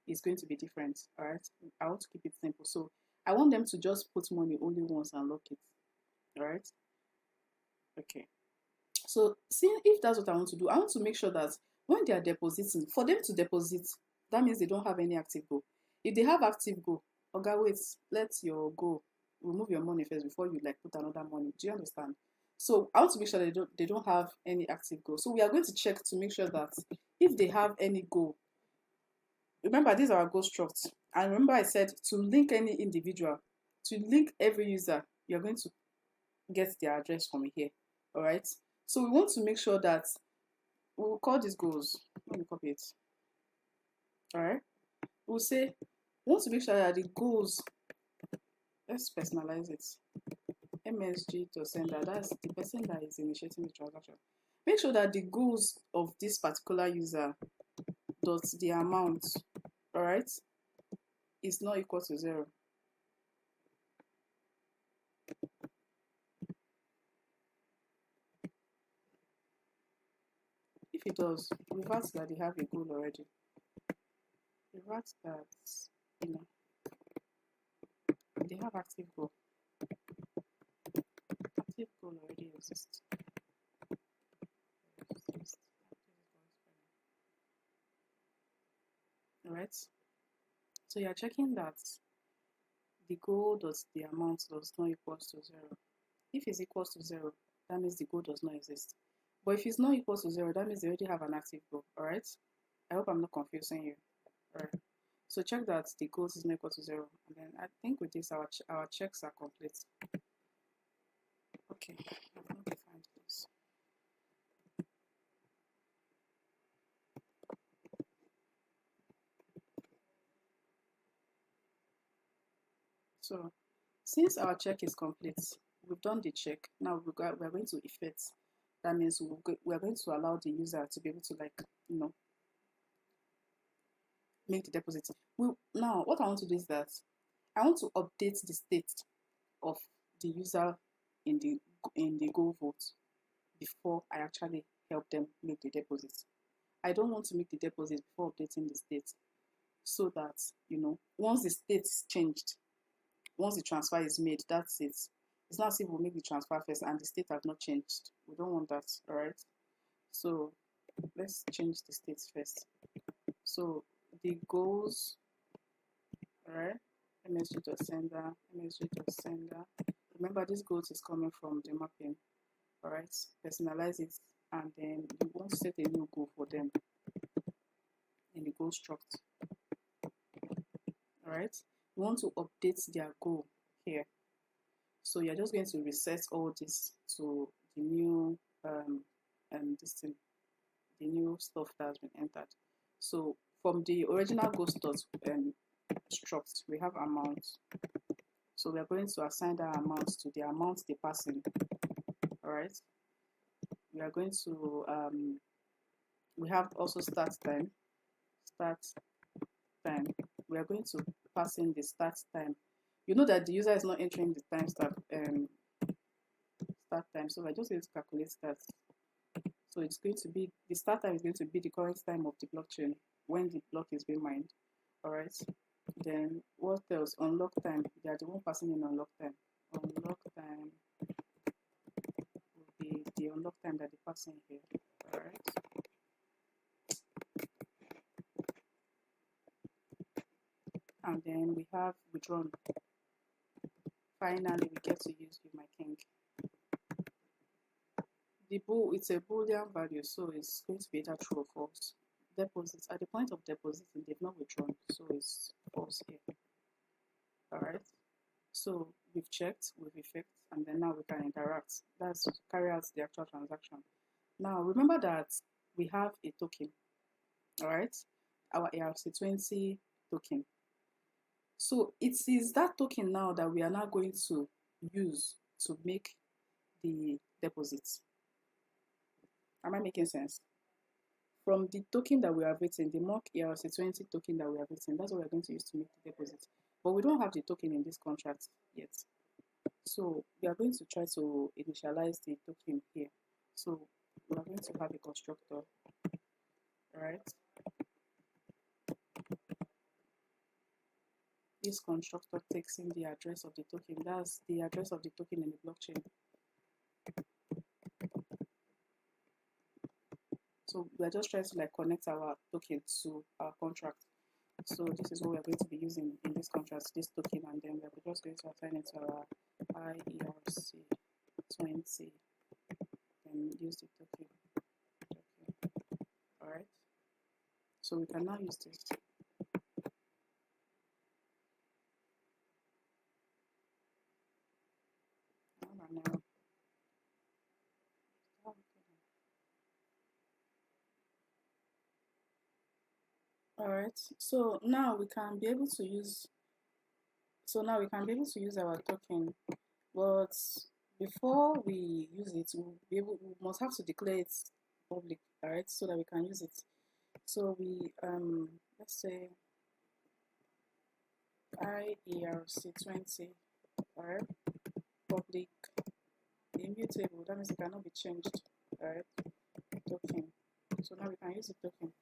is going to be different. All right, I want to keep it simple, so I want them to just put money only once and lock it. All right, okay. So see, if that's what I want to do, I want to make sure that when they are depositing, for them to deposit, that means they don't have any active goal. If they have active goal, okay, wait, let your go remove your money first before you like put another money. Do you understand? So I want to make sure they don't have any active goal. So we are going to check to make sure that if they have any goal, remember these are our goal structs. And remember I said to link any individual, to link every user, you're going to get their address from here. All right. So we want to make sure that we'll call these goals. Let me copy it. All right. We'll say we want to make sure that the goals let's personalize it. MSG to sender, that's the person that is initiating the transaction. Make sure that the goals of this particular user dot the amount, all right, is not equal to 0. If it does, revert that they have a goal already. Revert that, you know, they have active goal. Active goal already exists. Alright, so you're checking that the goal does the amount does not equals to 0. If it's equals to 0, that means the goal does not exist. But if it's not equal to 0, that means they already have an active goal. Alright, I hope I'm not confusing you. Alright, so check that the goals is not equal to 0, and then I think with this our checks are complete. Okay, I've not defined this. So since our check is complete, we've done the check. Now we're going to effect. That means we're going to allow the user to be able to, like, you know, make the deposit. Now what I want to do is that I want to update the state of the user in the GoalVault before I actually help them make the deposit. I don't want to make the deposit before updating the state, so that, you know, once the state is changed, once the transfer is made, that's it. It's not as if we'll make the transfer first and the state have not changed. We don't want that, all right? So let's change the states first. So the goals, all right? MSG.sender, MSG.sender. Remember, this goals is coming from the mapping, all right? Personalize it, and then you want to set a new goal for them in the goal struct, all right? You want to update their goal here. So you're just going to reset all this to the new this thing, the new stuff that has been entered. So from the original goal struct, we have amount. So we are going to assign that amount to the amount they pass in. All right. We are going to we have also start time. Start time. We are going to pass in the start time. You know that the user is not entering the time start time, so we're just going to calculate that. So it's going to be, the start time is going to be the current time of the blockchain when the block is being mined. All right. Then what else? Unlock time. They are the one passing in unlock time. Unlock time will be the unlock time that they pass in here. All right. And then we have withdrawn. Finally, we get to use you, my king. The bool, it's a Boolean value, so it's going to be either true or false. Deposits, at the point of depositing, they've not withdrawn, so it's false here. All right. So we've checked, we've effect, and then now we can interact. That's to carry out the actual transaction. Now remember that we have a token. All right, our ERC20 token. So it is that token now that we are now going to use to make the deposits. Am I making sense? From the token that we have written, the mock ERC20 token that we have written, that's what we're going to use to make the deposit. But we don't have the token in this contract yet. So we are going to try to initialize the token here. So we are going to have a constructor, right? This constructor takes in the address of the token. That's the address of the token in the blockchain. So we're just trying to, like, connect our token to our contract. So this is what we're going to be using in this contract, this token, and then we're just going to assign it to our IERC20 and use the token. All right. So we can now use this. All right, so now we can be able to use So now we can be able to use our token, but before we use it, we must have to declare it public, alright, so that we can use it. So we let's say IERC20, alright, public immutable, that means it cannot be changed, alright, token. So now we can use the token.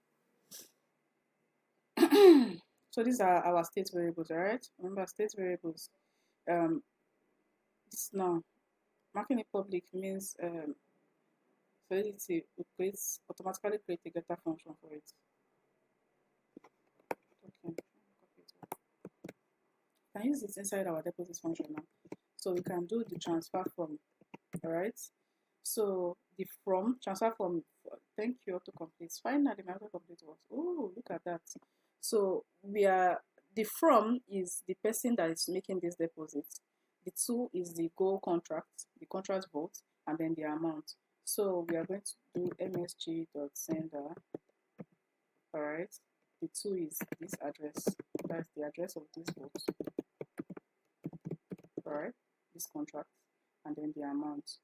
So these are our state variables, alright. Remember, state variables. This now marking it public means Solidity will automatically create a getter function for it. Okay. We can use it inside our deposit function now. So we can do the transfer from, alright. So the from, transfer from, thank you, autocomplete. Finally, my autocomplete works. Oh, look at that. So the from is the person that is making this deposit. The to is the goal contract, the contract vault, and then the amount. So we are going to do msg.sender. Alright. The to is this address. That's the address of this vault. Alright, this contract, and then the amount.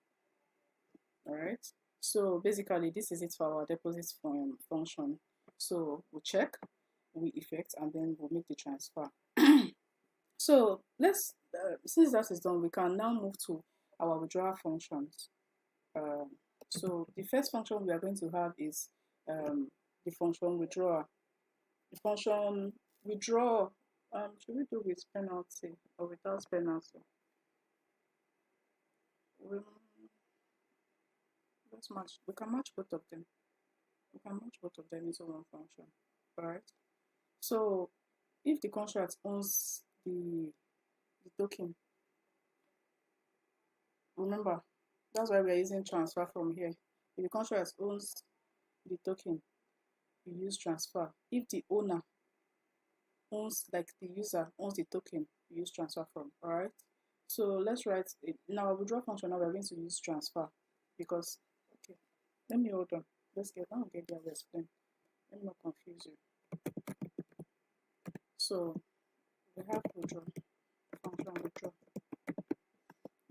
Alright, so basically this is it for our deposit function. So we'll check, we effect, and then we'll make the transfer. So let's since that is done, we can now move to our withdrawal functions. So the first function we are going to have is the function withdraw. The function withdraw, should we do with penalty or without penalty? Let's match. We can match both of them. We can match both of them into one function. Alright. So if the contract owns the token, remember that's why we are using transfer from here. If the contract owns the token, we use transfer. If the owner owns, like the user owns the token, we use transfer from. Alright. So let's write it. In our withdraw function now, we're going to use transfer because, okay, let me hold on. Let's get there, I'll explain. Let me not confuse you. So we have withdraw, function withdraw.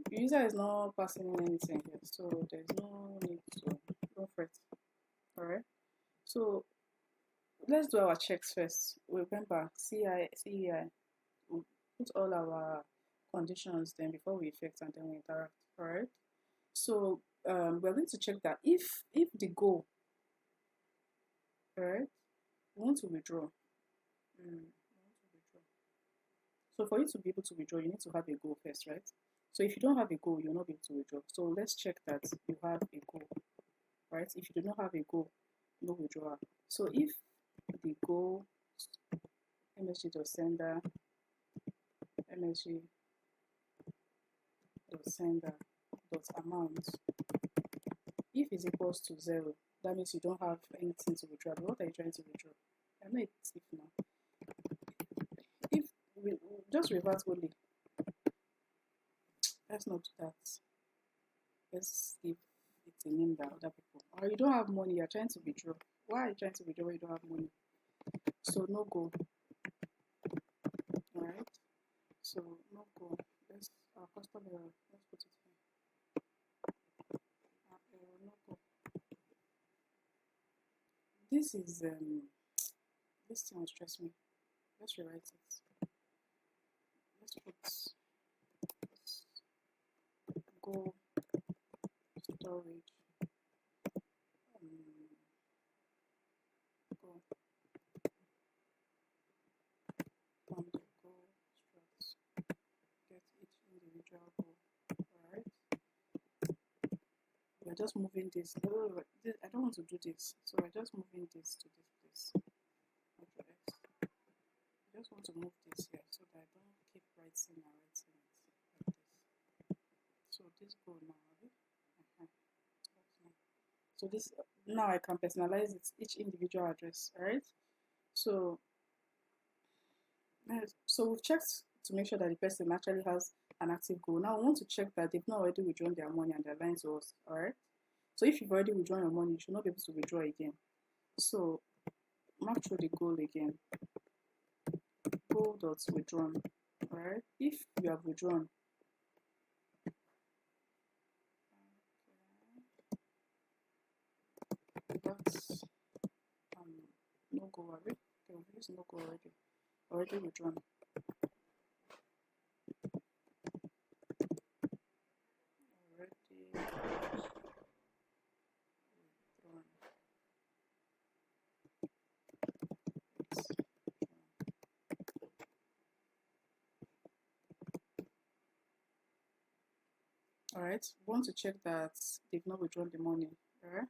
The user is not passing in anything here, so there's no need to go for it. Alright. So let's do our checks first. Remember, CEI, we'll put all our conditions then before we effect and then we interact. Alright. So we're going to check that if the goal, alright, we want to withdraw. So for you to be able to withdraw, you need to have a goal first, right? So if you don't have a goal, you'll not be able to withdraw. So let's check that you have a goal, right? If you do not have a goal, no withdrawal. So if the goal msg.sender msg.sender.amount, if is equals to 0, that means you don't have anything to withdraw. But what are you trying to withdraw? I know it's if now. If we just reverse only. Let's not do that. Let's give it a name that other people. Or you don't have money, you're trying to withdraw. Why are you trying to withdraw when you don't have money? So no go. Alright. So no go. Let's our custom error. Let's put it here. No go. This is this thing will stress me. Let's rewrite it. Let's put go storage go from the go structs get each individual goal. Alright, we're just moving this. I don't want to do this, so we're just moving this to this place. I just want to move this here so that I don't keep writing it like this. So this goal now, so this now I can personalize it, each individual address. Alright, so we've checked to make sure that the person actually has an active goal. Now we want to check that they've not already withdrawn their money and they're lying to us. Alright, so if you've already withdrawn your money, you should not be able to withdraw again. So mark through the goal again. Goal.withdrawn. Alright, if you have withdrawn, that's no go already. Okay, we've used no go already withdrawn. Alright, we want to check that they've not withdrawn the money. Alright,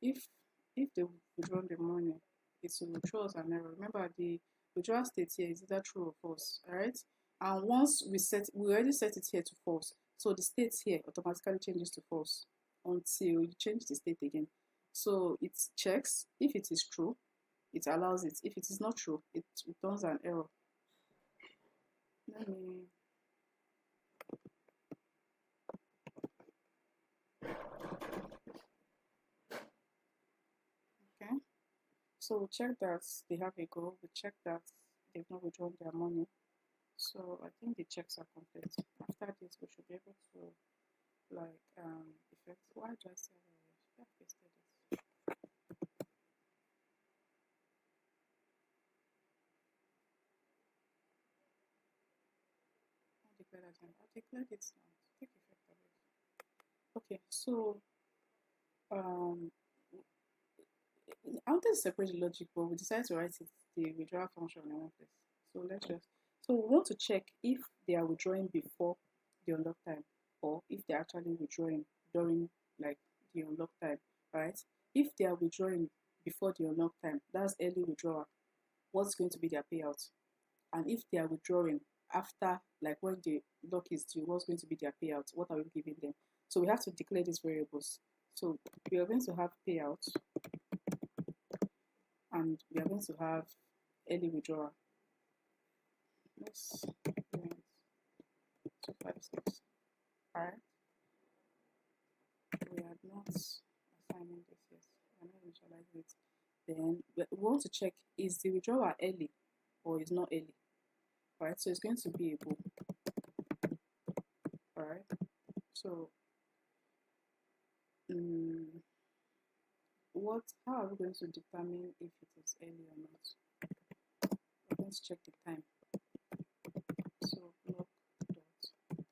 if they've withdrawn the money, it will throw us an error. Remember, the withdrawal state here is either true or false. Alright, and once we already set it here to false, so the state here automatically changes to false until you change the state again. So it checks. If it is true, it allows it. If it is not true, it returns an error. Let me okay. So we check that they have a goal. We check that they've not withdrawn their money. So I think the checks are complete. After this, we should be able to effect. Why do I say that? Pasted it. I'll declare that one. I'll declare it now. Take effect of it. Okay, so I wanted to separate the logic, but we decided to write it the withdrawal function in one place. So so we want to check if they are withdrawing before the unlock time, or if they're actually withdrawing during the unlock time, right? If they are withdrawing before the unlock time, that's early withdrawal. What's going to be their payout? And if they are withdrawing after, when the lock is due, what's going to be their payout? What are we giving them? So we have to declare these variables. So we are going to have payout, and we are going to have early withdrawal. Let's 256. Alright. We are not assigning this yet. We are not initializing it. Then we want to check, is the withdrawal early or is not early? Alright, so it's going to be a bool. Alright. So how are we going to determine if it is early or not? We're going to check the time. So log dot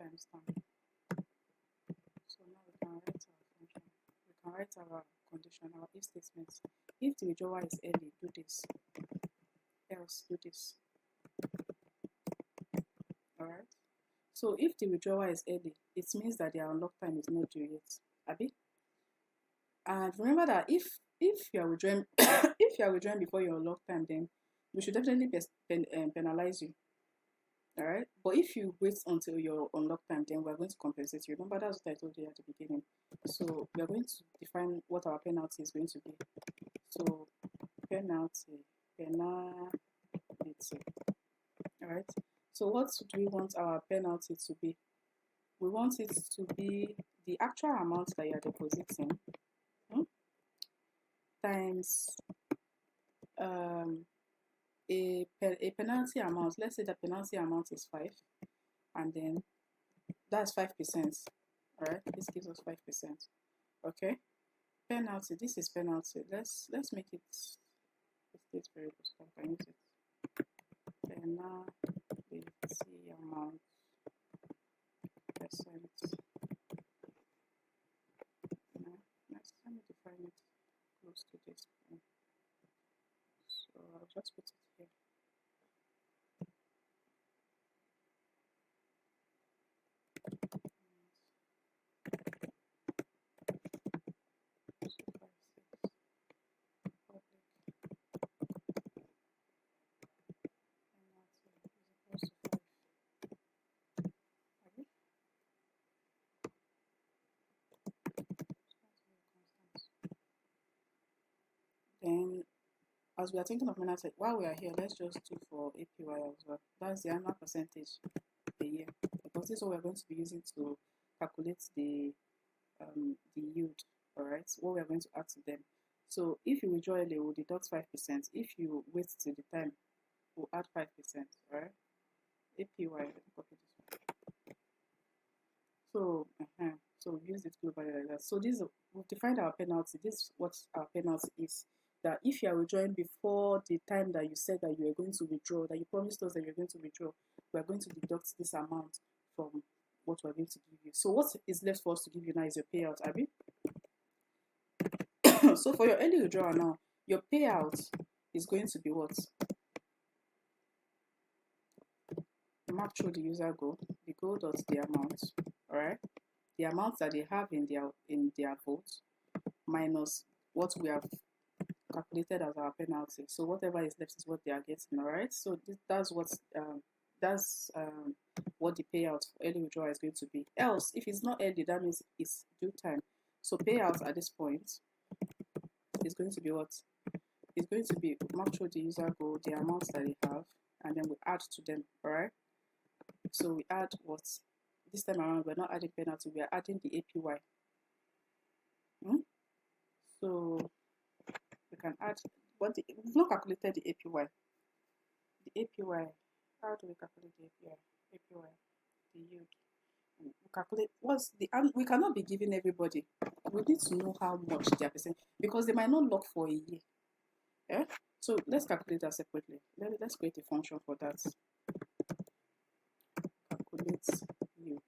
timestamp. So now we can write our function. We can write our condition, our if statements. If the withdrawal is early, do this. Else, do this. Alright. So if the withdrawal is early, it means that their unlock time is not due yet. Abi? And remember that if you are withdrawing if you are withdrawing before your unlock time, then we should definitely penalize you. Alright? But if you wait until your unlock time, then we're going to compensate you. Remember, that's what I told you at the beginning. So we are going to define what our penalty is going to be. So penalty. Alright? So what do we want our penalty to be? We want it to be the actual amount that you are depositing times a penalty amount. Let's say the penalty amount is 5, and then that's 5%. Alright, this gives us 5%. Okay, penalty. This is penalty. Let's make it a state variable so I can use it. Penalty amount percent. Let me define it close to this point. So I'll just put it here. Then, as we are thinking of penalty, while we are here, let's just do for APY as well. That's the annual percentage per year, because this is what we're going to be using to calculate the yield. Alright, what we are going to add to them. So if you withdraw early, we'll deduct 5%. If you wait till the time, we'll add 5%. Alright. APY. Let me copy this one. So, so we use it globally like that. So this, we've defined our penalty. This is what our penalty is. That if you are withdrawing before the time that you said that you are going to withdraw, that you promised us that you're going to withdraw, we are going to deduct this amount from what we're going to give you. So what is left for us to give you now is your payout, Abby. So for your early withdrawal now, your payout is going to be what? Map through the user goal, the goal dot the amount, alright? The amount that they have in their vote minus what we have calculated as our penalty. So whatever is left is what they are getting, alright? So that's what the payout for early withdrawal is going to be. Else, if it's not early, that means it's due time. So payout at this point is going to be what? It's going to be map through the user goal, the amounts that they have, and then we add to them, alright? So we add what? This time around, we're not adding penalty, we are adding the APY. So we can add, but we've not calculated the APY. The APY, how do we calculate the APY? APY, the yield. We calculate what's the, and we cannot be giving everybody. We need to know how much they are percent because they might not lock for a year. Yeah. So let's calculate that separately. Let's create a function for that. Calculate yield.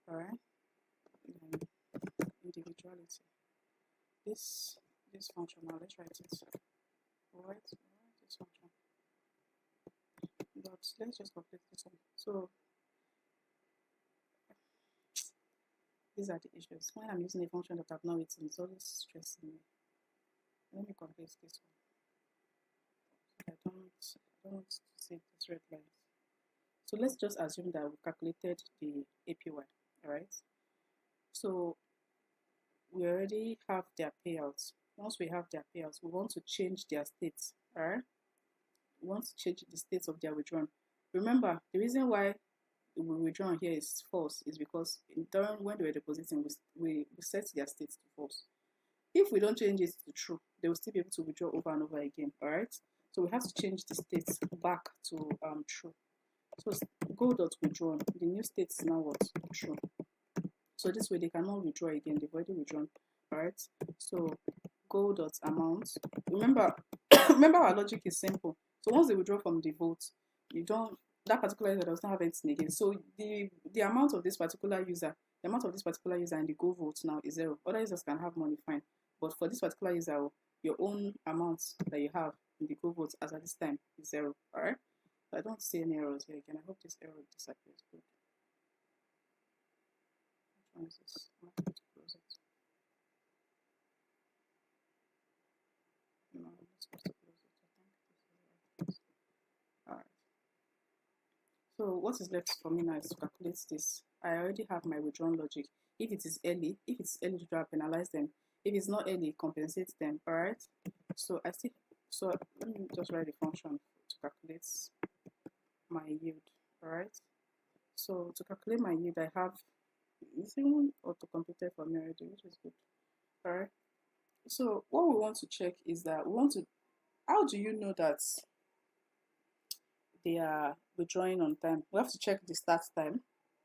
Alright. Individuality. This function now, let's write it. Alright, this function. But let's just complete this one. So these are the issues. When I'm using a function that I've not written, it's always stressing me. Let me complete this one. I don't want to see this red line. So let's just assume that we calculated the APY, alright? So we already have their payouts. Once we have their payouts, we want to change their states, alright? We want to change the states of their withdrawal. Remember, the reason why we withdraw here is false is because when they were depositing, we set their states to false. If we don't change it to true, they will still be able to withdraw over and over again, alright? So we have to change the states back to true. So goal.withdrawn, the new state is now what? True. So this way they cannot withdraw again, they've already withdrawn, alright? So goal.amount. Remember our logic is simple. So once they withdraw from the vote, that particular user does not have anything again. So the amount of this particular user, in the GoalVault now is 0. Other users can have money, fine. But for this particular user, your own amount that you have in the GoalVault as at this time is 0. Alright? I don't see any errors here again. I hope this error disappears. Good. Which one is this? I'm going to close it. No, I'm not supposed to close it. I think this is the right place. Alright. So what is left for me now is to calculate this. I already have my withdrawal logic. If it's early to draw, penalize them. If it's not early, compensate them. Alright. So let me just write the function to calculate my yield. Alright. So to calculate my yield, I have this one auto-completed for me already, which is good. Alright. So what we want to check is that how do you know that they are withdrawing on time? We have to check the start time.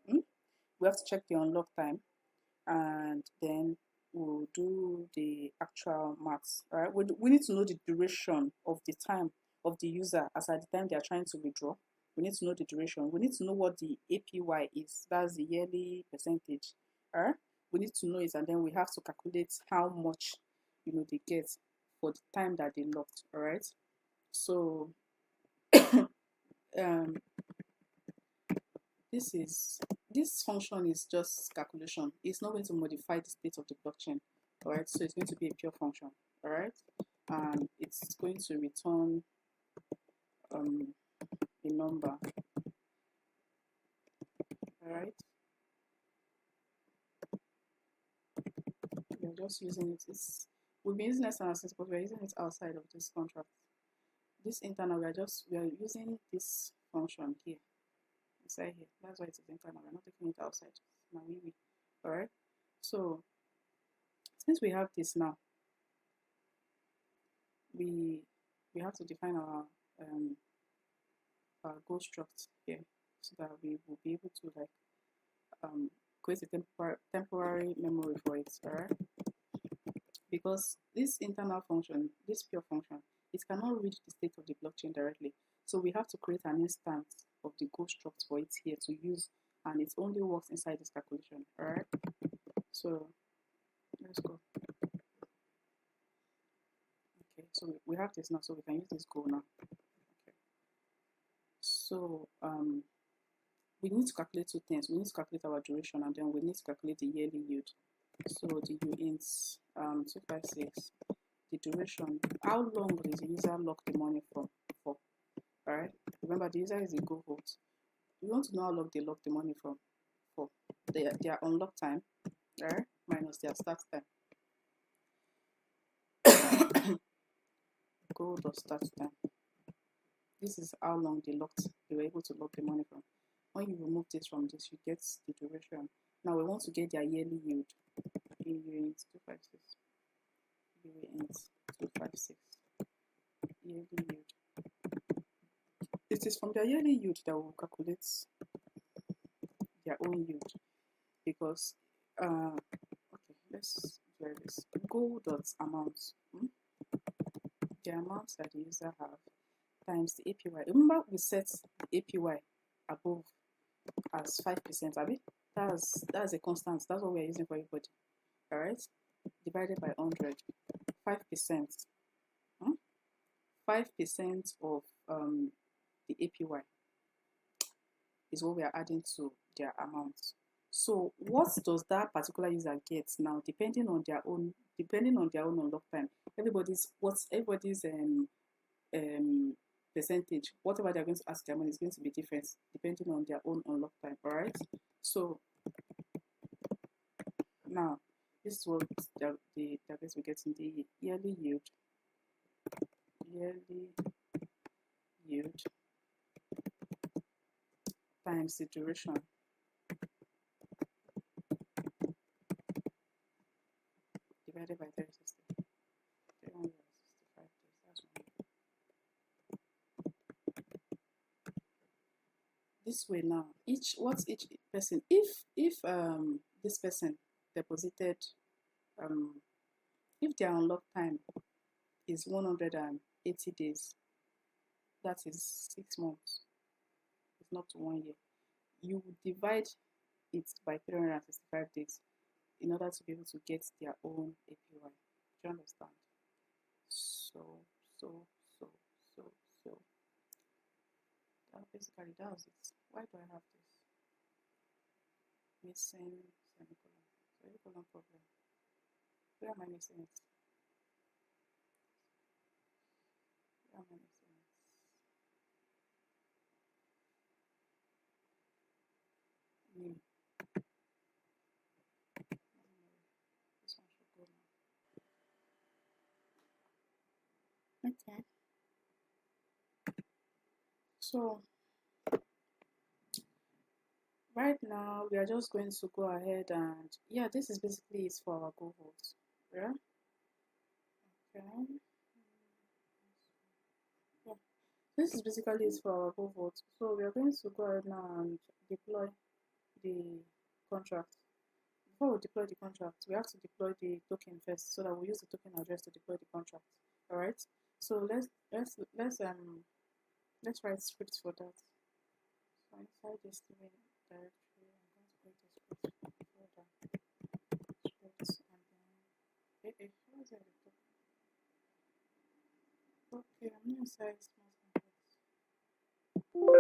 We have to check the unlock time, and then we'll do the actual maths. All right, we need to know the duration of the time of the user as at the time they are trying to withdraw. We need to know the duration. We need to know what the APY is. That's the yearly percentage. All right, we need to know it, and then we have to calculate how much they get for the time that they locked. All right, so this function is just calculation. It's not going to modify the state of the blockchain. All right, so it's going to be a pure function. All right, and it's going to return a number. All right, we're just using it. We've been using external since, but we're using it outside of this contract. This internal, we are using this function here. Inside here, that's why it's internal. We're not taking it outside. All right. So since we have this now, we have to define our our goal struct here, so that we will be able to like create a temporary memory for it. All right, because this internal function, this pure function, it cannot reach the state of the blockchain directly. So we have to create an instance of the goal struct for it here to use, and it only works inside this calculation. All right, so let's go. Okay, so we have this now, so we can use this goal now. Okay, so we need to calculate two things. We need to calculate our duration, and then we need to calculate the yearly yield. So the uint 256, the duration, how long does the user lock the money for? Alright, remember the user is a GoalVault. We want to know how long they lock the money for their unlock time, alright, minus their start time. Goal.start time. This is how long they were able to lock the money from. When you remove this from this, you get the duration. Now we want to get their yearly yield. uint 256. uint 256. Yearly yield. It is from their yearly yield that we'll calculate their own yield, because okay, let's do this. Goal.amount, the amount that the user have times the APY. Remember we set the APY above as 5%, Abby? That's a constant. That's what we're using for everybody. Alright? Divided by 100. 5%. 5% of the APY is what we are adding to their amount. So what does that particular user get now, depending on their own unlock time? Everybody's percentage, whatever they're going to ask their money is going to be different depending on their own unlock time. Alright, so now this is what they're going to be getting: the yearly yield times the duration divided by 360. 365 days. That's one. This way now, each person, if this person deposited, if their unlock time is 180 days, that is 6 months, it's not 1 year, you divide it by 365 days in order to be able to get their own APY. Do you understand? So that basically does it. Why do I have this missing semicolon? Semicolon problem. Where am I missing it? Where am I missing it? New. This one should go now. Okay. So right now we are just going to go ahead and this is basically it for our GoalVault. Yeah. Okay. Yeah. This is basically it for our GoalVault. So we are going to go ahead now and deploy the contract. Before we deploy the contract, we have to deploy the token first, so that we use the token address to deploy the contract. All right. So let's write scripts for that. So inside this main directory, I'm going to create a script for that. Scripts and then how is it? Okay, I'm going to say small samples.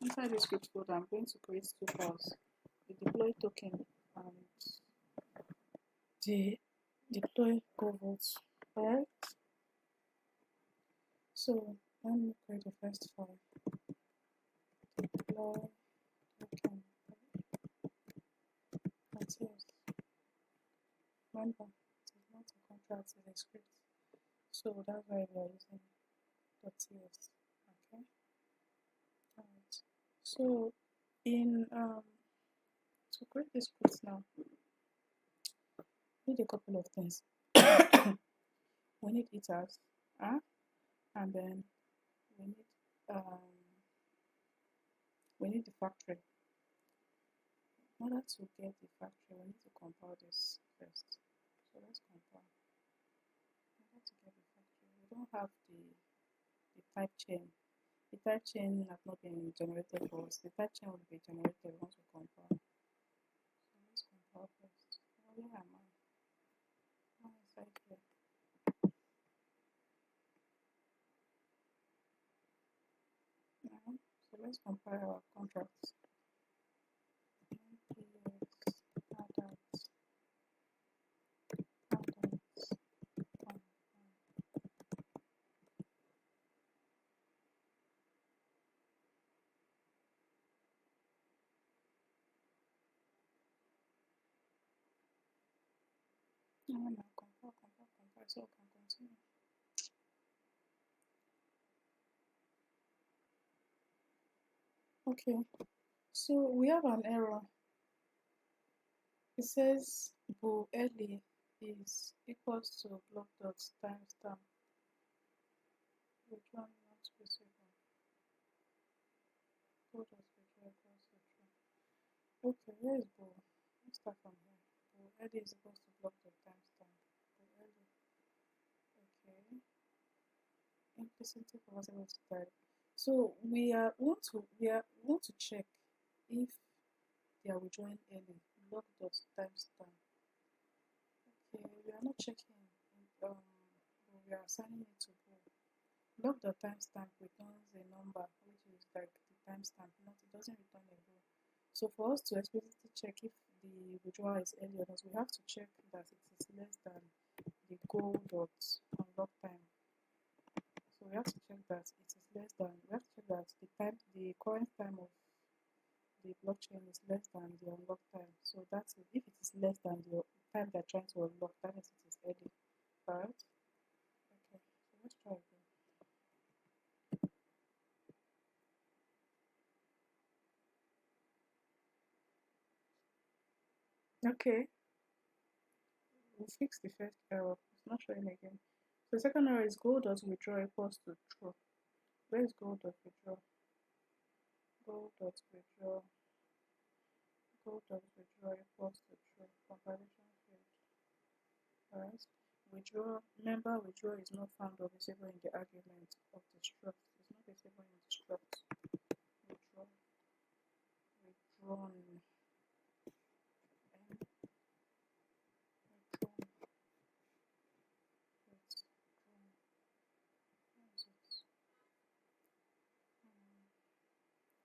Inside the script folder, I'm going to create 2 files: the deploy token and the deploy GoalVault. Alright. So let me create the first file. Deploy token. That's it. Remember, it is not a contract, it's a script. So that's why we are using .ts. Okay. Alright. So in to create this script now, we need a couple of things. we need ethers, and then we need the factory. In order to get the factory, we need to compile this first. So let's compile. In order to get the factory, we don't have the type chain. The type chain has not been generated for us. The type chain will be generated once we compile. So let's compile first. Where am I? Inside here. So let's compile our contracts. NPX adults. Now compile, so we can continue. Okay, so we have an error. It says bool early is equals to block dot timestamp. Which one not specific? Bool dot withdraw equals to true. Okay, where is bool? Let's start from here. Bool early is equals to block dot timestamp. Bool early. Okay. Implicitly possible to type. So we want to check if they are withdrawing early. Block dot timestamp. Okay, we are not checking. We are assigning it to bool. Block dot timestamp returns a number which is like the timestamp. Not it doesn't return a bool. So for us to explicitly check if the withdrawal is early or not, we have to check that it is less than the goal dot unlock time. So we have to check that it is less than. We have to check that the current time of the blockchain is less than the unlock time. So that's if it is less than the time they're trying to unlock, that means it is early. Alright? Okay, so let's try again. Okay, we'll fix the first error. It's not showing again. So the second error is goal.withdraw equals to true. Where is goal.withdraw? Goal.withdraw. Goal.withdraw equals to true. Compilation failed. Alright. Withdraw. Remember, withdraw is not found or visible in the argument of the struct. It's not visible in the struct. Withdraw. Withdrawn.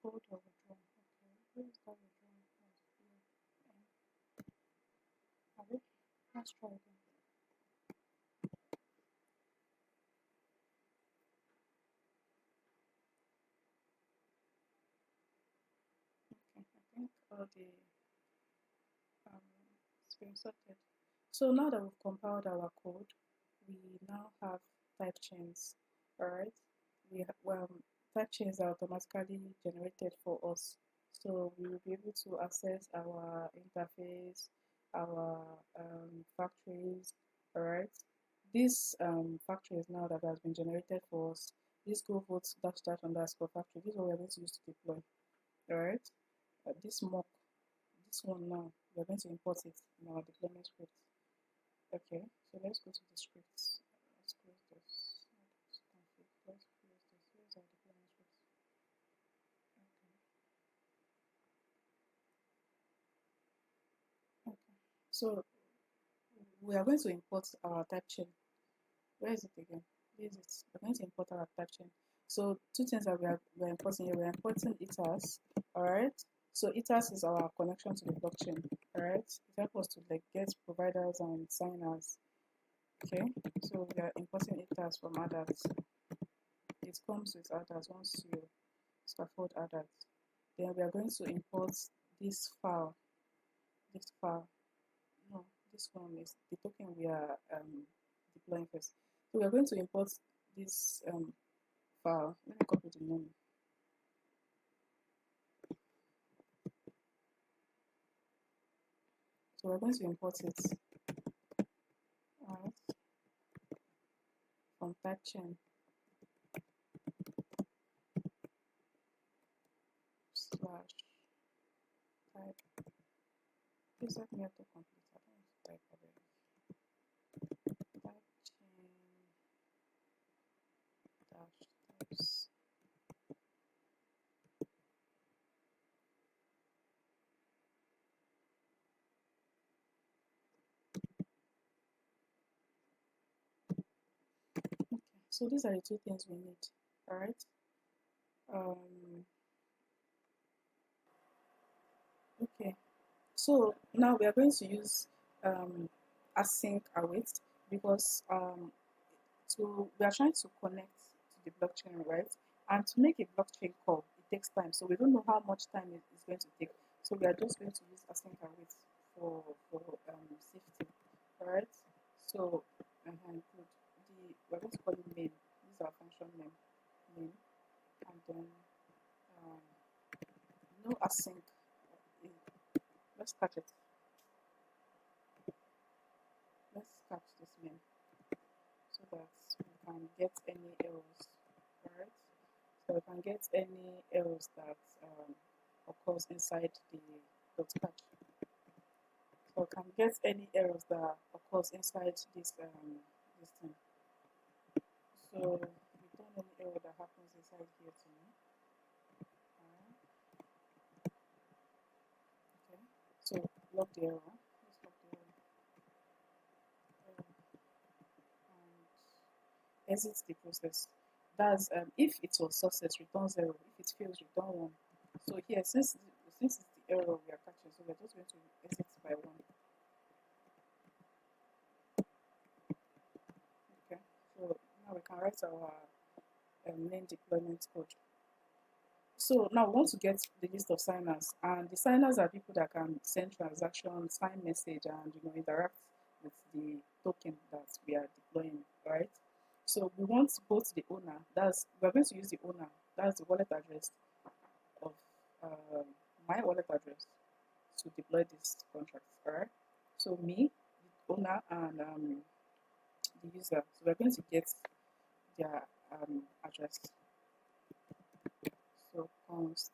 Code or withdrawn. Okay, where is that withdrawn? Have it? Let's try again. Okay, I think all the it's been sorted. So now that we've compiled our code, we now have type chains. Alright, we type chains are automatically generated for us, so we will be able to access our interface, our factories. Alright, this factories now that has been generated for us, this GoalVault _factory, this is what we're going to use to deploy. Alright, this mock, this one now, we're going to import it in our deployment script. Okay, so let's go to the scripts. Let's close this. Let's close this. Here's our deployment script. Okay. Okay. So we are going to import our type chain. Where is it again? Here is it. We're going to import our type chain. So two things that we're importing here. We're importing ethers. Alright. So ethers is our connection to the blockchain. Alright. It helps us to like get providers and signers. Okay, so we are importing ethers from adults. It comes with adults once you scaffold adults. Then we are going to import this file. This file. No, this one is the token we are deploying first. So we are going to import this file. Let me copy the name. So we're going to import it. Alright. contact chain slash type. Please help me to complete. I don't want to type already. Type chain dash types. Okay, so these are the two things we need. All right. Okay. So now we are going to use async await because we are trying to connect to the blockchain, right? And to make a blockchain call, it takes time. So we don't know how much time it is going to take. So we are just going to use async await for safety, all right? So good. We're going to call it main. This is our function name, main, and then um, no async. Let's catch it. Let's catch this main so that we can get any errors, right? So we can get any errors that occurs inside the dot catch. So we can get any errors that occurs inside this this thing. So we don't any error that happens inside here to me. Okay. So log the error. Let's log the error. And exit the process. That's if it was success, return 0. If it fails, return 1. So here, since it's the error we are catching, so we're just going to exit by 1. Okay. So now we can write our main deployment code. So now we want to get the list of signers, and the signers are people that can send transactions, sign message, and interact with the token that we are deploying, right? So we want both the owner, we're going to use the owner, that's the wallet address of my wallet address to deploy this contract, alright? So me, the owner, and the user. So we're going to get their address. So const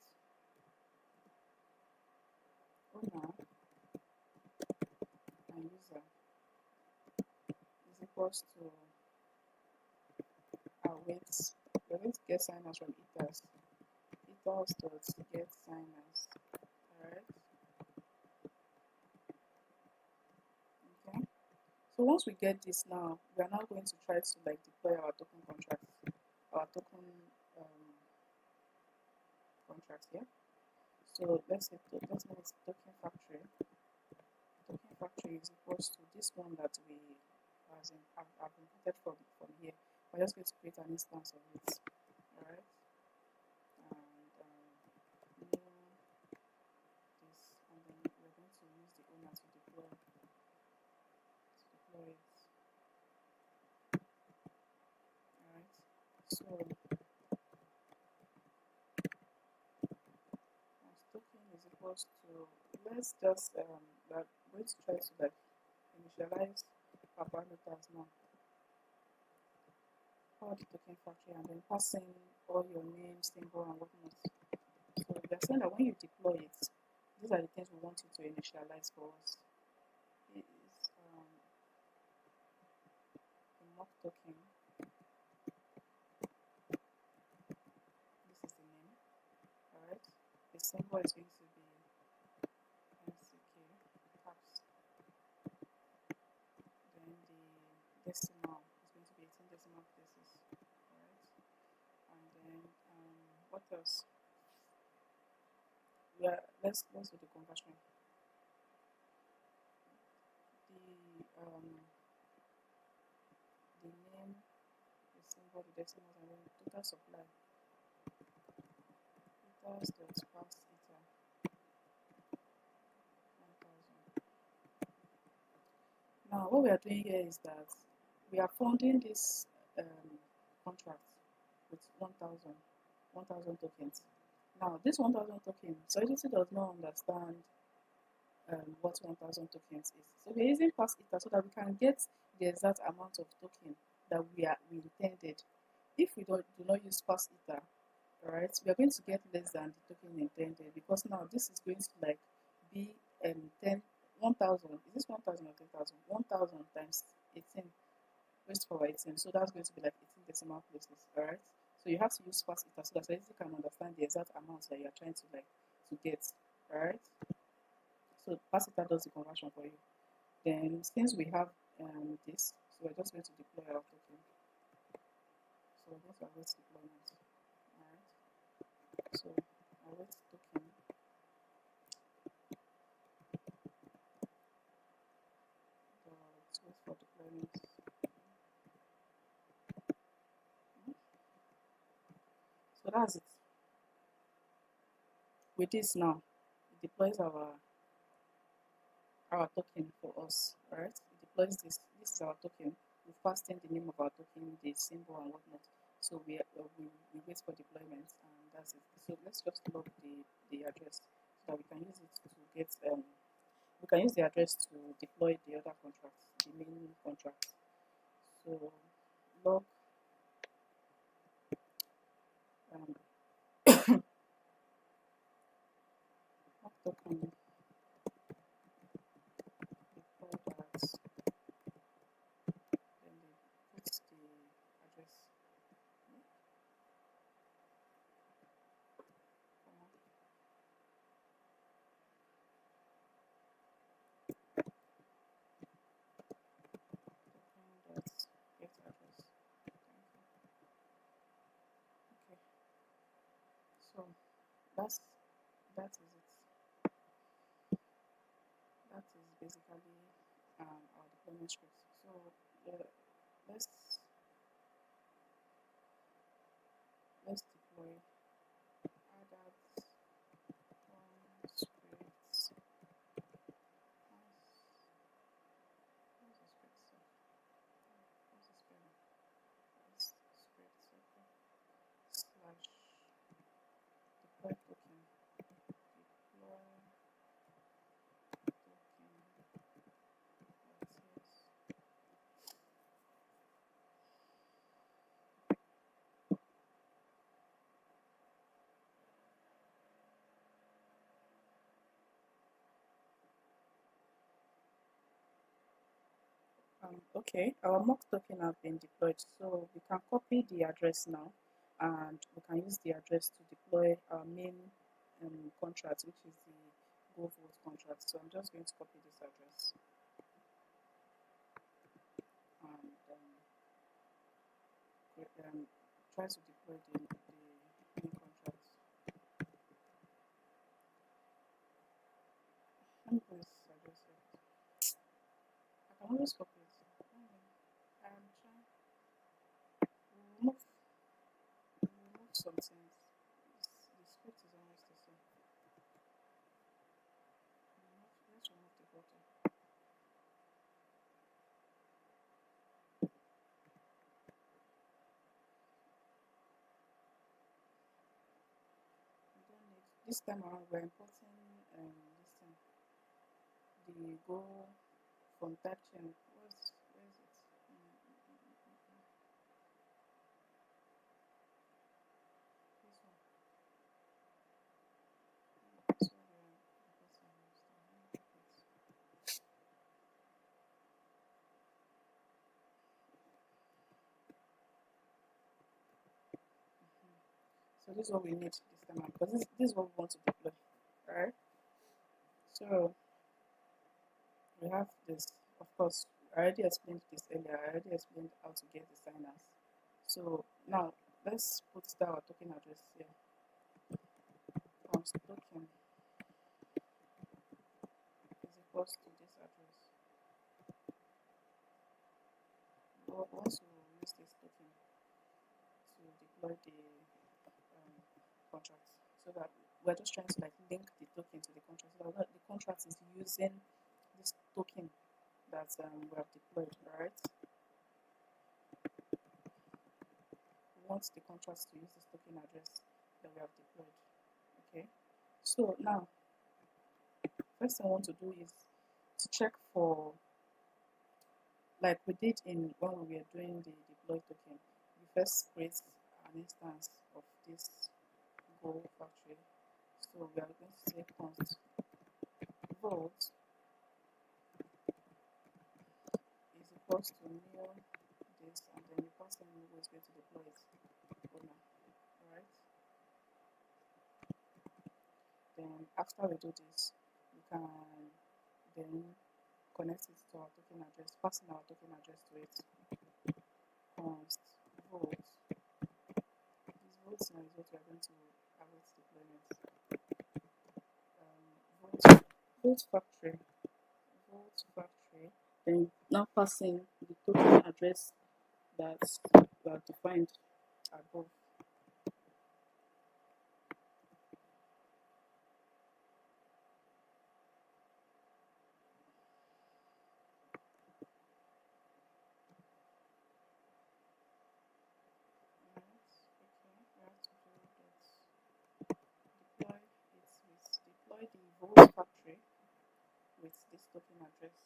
owner and user is equals to await. We're going to get signers from ethers. Ethers dot get signers. Alright. Okay. So once we get this now, we are now going to try to deploy our token contracts, our token contracts here. So let's make it token factory. Token factory is equals to this one that we have imported from here. We're just going to create an instance of it. Alright. And new this, and then we're going to use the owner to deploy it. Alright. So token is equals to, let's just we're going to try to initialize our parameters now. Call the token factory and then pass in all your name, symbol, and whatnot. So we are saying that when you deploy it, these are the things we want you to initialize for us. It is the mock token. This is the name. Alright. The symbol is going to be MCK caps. Then the decimal is going to be 18 decimal places. Alright. And then what else? Yeah, let's do the conversion. The name, the symbol, the decimals, and then total supply. Ethers dot pass ether 1000. Now what we are doing here is that we are funding this contract with 1000 tokens. Now this 1000 tokens, Solidity does not understand what 1000 tokens is. So we're using pass ether so that we can get the exact amount of token that we are we intended. If we do not use sparse ether, alright, we are going to get less than the token intended, because now this is going to like be 1,000. Is this 1,000 or 10,000? 1,000 times 18 raised to power 18. So that's going to be like 18 decimal places, alright. So you have to use sparse ether so that you can understand the exact amounts that you are trying to get, alright. So sparse ether does the conversion for you. Then since we have this, so we're just going to deploy our token. So those are wait deployments. Alright. So our wait token. Let's wait for deployments. So that's it. With this now, it deploys our token for us, right? It deploys this. This is our token. We passed in the name of our token, the symbol and whatnot. So we wait for deployment, and that's it. So let's just log the address so that we can use it to get we can use the address to deploy the other contracts, the main contract. So log token deploy that, then they put the address. Get address. Okay. So that is it. That is basically our deployment script. So let's deploy that one script. What's the script stuff? What's the spelling? What's script slash deploy token. Deploy okay, our mock token has been deployed, so we can copy the address now, and we can use the address to deploy our main contract, which is the GoalVault contract. So I'm just going to copy this address and try to deploy the main contract. Let me put this address here. I can always copy it. I'm trying. Remove some things. The script is almost the same. Let's remove the bottom. We don't need this time around. We're importing this thing. The go from type chain. Where is it? This one. This one we are importing. So this is what we need this time around, because this is what we want to deploy. Alright. So we have this. Of course, I already explained this earlier. I already explained how to get the signers. So now let's put our token address here. Const token is equals to this address. Once we use this token to deploy the contract, so that we're just trying to link the token to the contract, so that the contract is using this token that we have deployed. Alright. We want the contract to use this token address that we have deployed. Okay. So now, first thing I want to do is to check for, like we did when we were doing the deploy token, you first create an instance of this Go factory. So we are going to say const vault is equals to new this, and then you pass in who is going to deploy it, owner. Alright. Then after we do this, we can then connect it to our token address, passing our token address to it. Const vault. This vault now is what we are going to have its deployment. Vault factory. Vault factory. Then now passing the token address that we have defined above. Deploy the vault factory with this token address.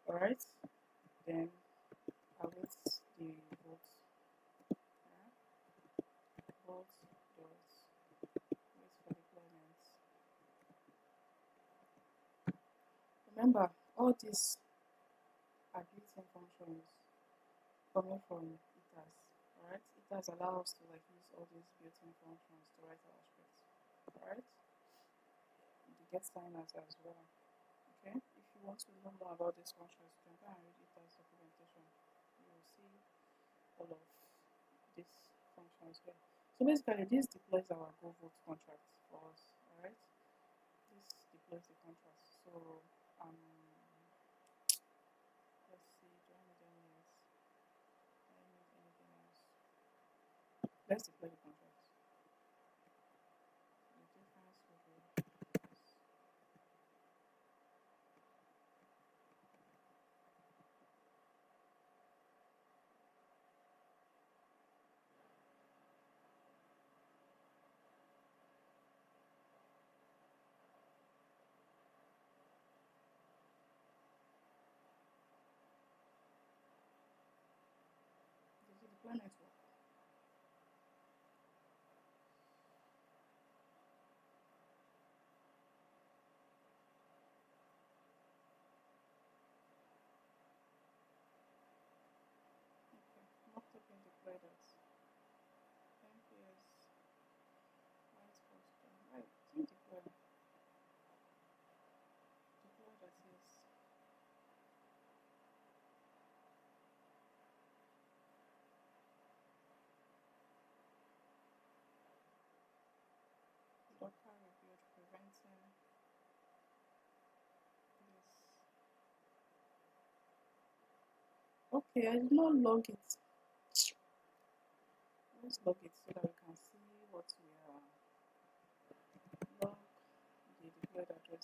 Alright, then await the vault. Vault does wait for deployment. Remember, all these are built-in functions coming from ethers. Alright, ethers allow us to use all these built-in functions to write our scripts. Alright, you get signers as well. Okay, if you want to know more about these functions, you can go and read ethers documentation. You will see all of these functions here. So basically, this deploys our GoalVault contract for us. Alright, this deploys the contract. So let's see, do I need anything else? I need anything else? Let's deploy the contract. The difference will be this. Does the deployment work? Not token deployed as MPS white poster. Right, think deployed as is. Docker rebuild preventing this. Okay, I did not log it. Let's log it so that we can see what we are. Log the deployed address.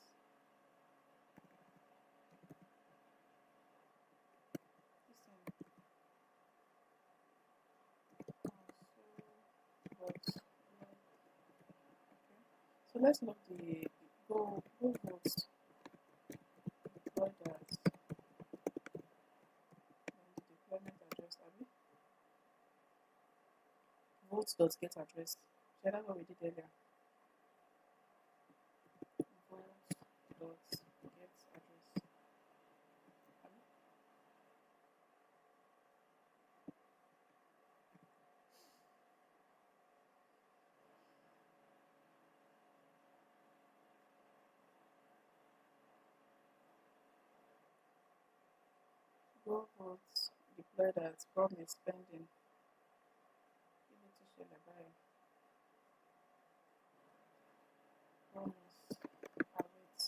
So let's log the GoalVault deployed as the deployment address. Vault.get address. So that's what we did earlier. Vault.get address. GoalVault deployed as promise pending. Promise await.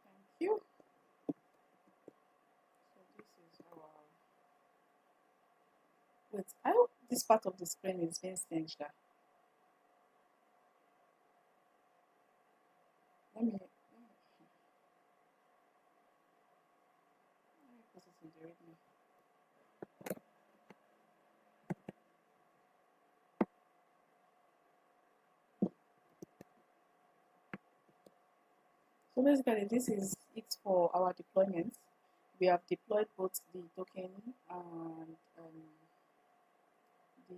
Thank you. So this is our. Wait, I hope this part of the screen is being changed. Let me put it in the readme. So basically, this is it for our deployment. We have deployed both the token and the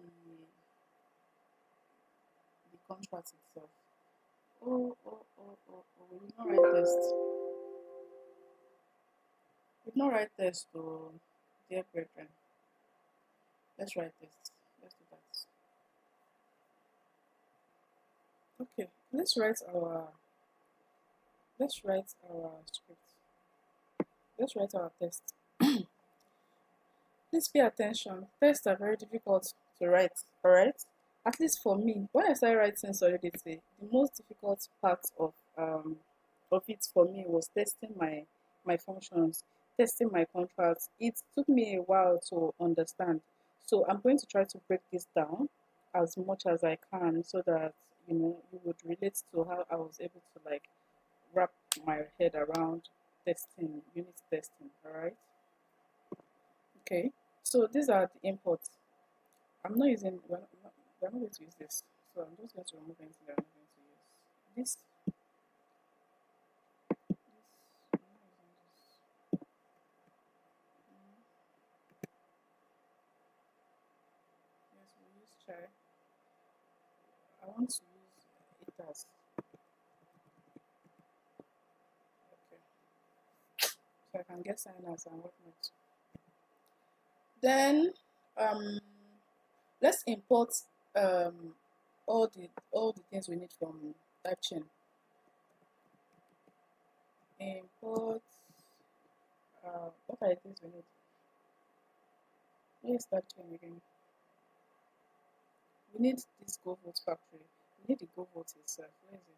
contract itself. We did not write test. We did not write test to dear brethren. Let's write test. Let's do that. Okay, let's write our script. Let's write our test. Please pay attention. Tests are very difficult to write, alright? At least for me, when I started writing Solidity, the most difficult part of it for me was testing my functions, testing my contracts. It took me a while to understand. So I'm going to try to break this down as much as I can so that you would relate to how I was able to like wrap my head around testing, unit testing, alright? Okay, so these are the imports. I'm not using, we're not going to use this. So I'm just going to remove anything that I'm not going to use. This, yes, we'll use chai. I want to use it as, okay, so I can get signers and whatnot. Then, let's import all the things we need from type chain. Import, what are the things we need? Let's type chain again. We need this GoalVault factory. We need the GoalVault itself. Where is it?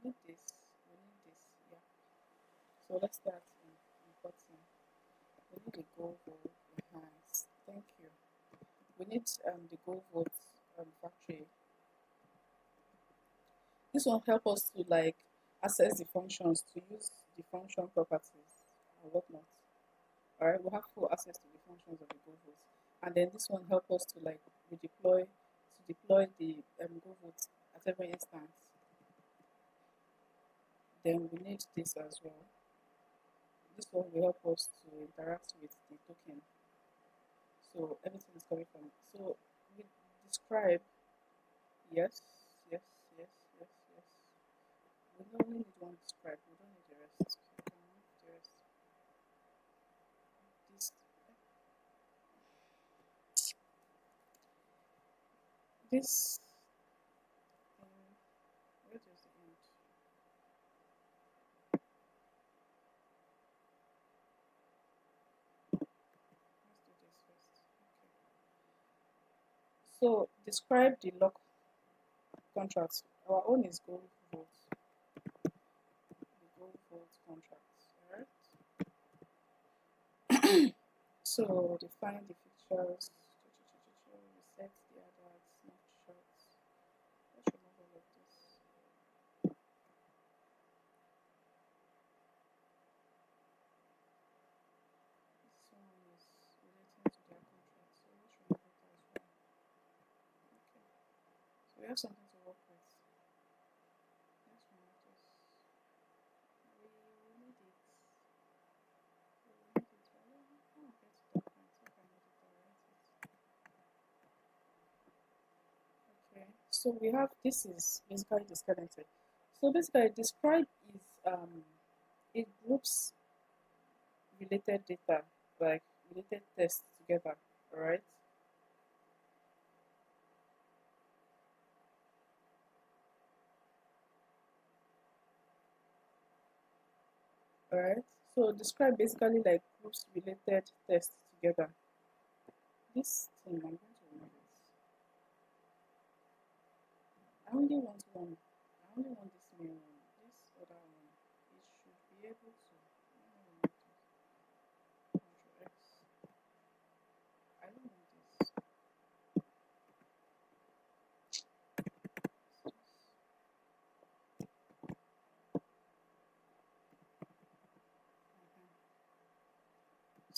Interface. We need this. Yeah. So let's start importing. We need the GoalVault enhance. Thank you. We need the GoalVault factory. This will help us to like access the functions, to use the function properties and whatnot. Alright, we have full access to the functions of the GoalVault. And then this one help us to like deploy the GoalVault at every instance. Then we need this as well. This one will help us to interact with the token. So everything is coming from it. So we describe, yes. We only need one describe, we don't need the rest. So we can remove the rest. This where does it end? Let's do this first. Okay. So describe the lock contracts. Our own is GoalVault. The GoalVault contracts. Alright. So define the features. Reset the other snapshots. Let's remove all of this. This one is relating to their contract, so let's remove it as well. Okay. So we have something to work with. Let's remove this. We need it. I don't get to that point. If I need it, I'll write it. Okay. So we have, this is basically the skeleton. So basically describe is it groups related data, like related tests together, alright? Alright, so describe basically like groups related tests together. This thing, I'm going to remove it. I only want one. I only want this main one. This other one, it should be able to. Control X. I don't want this.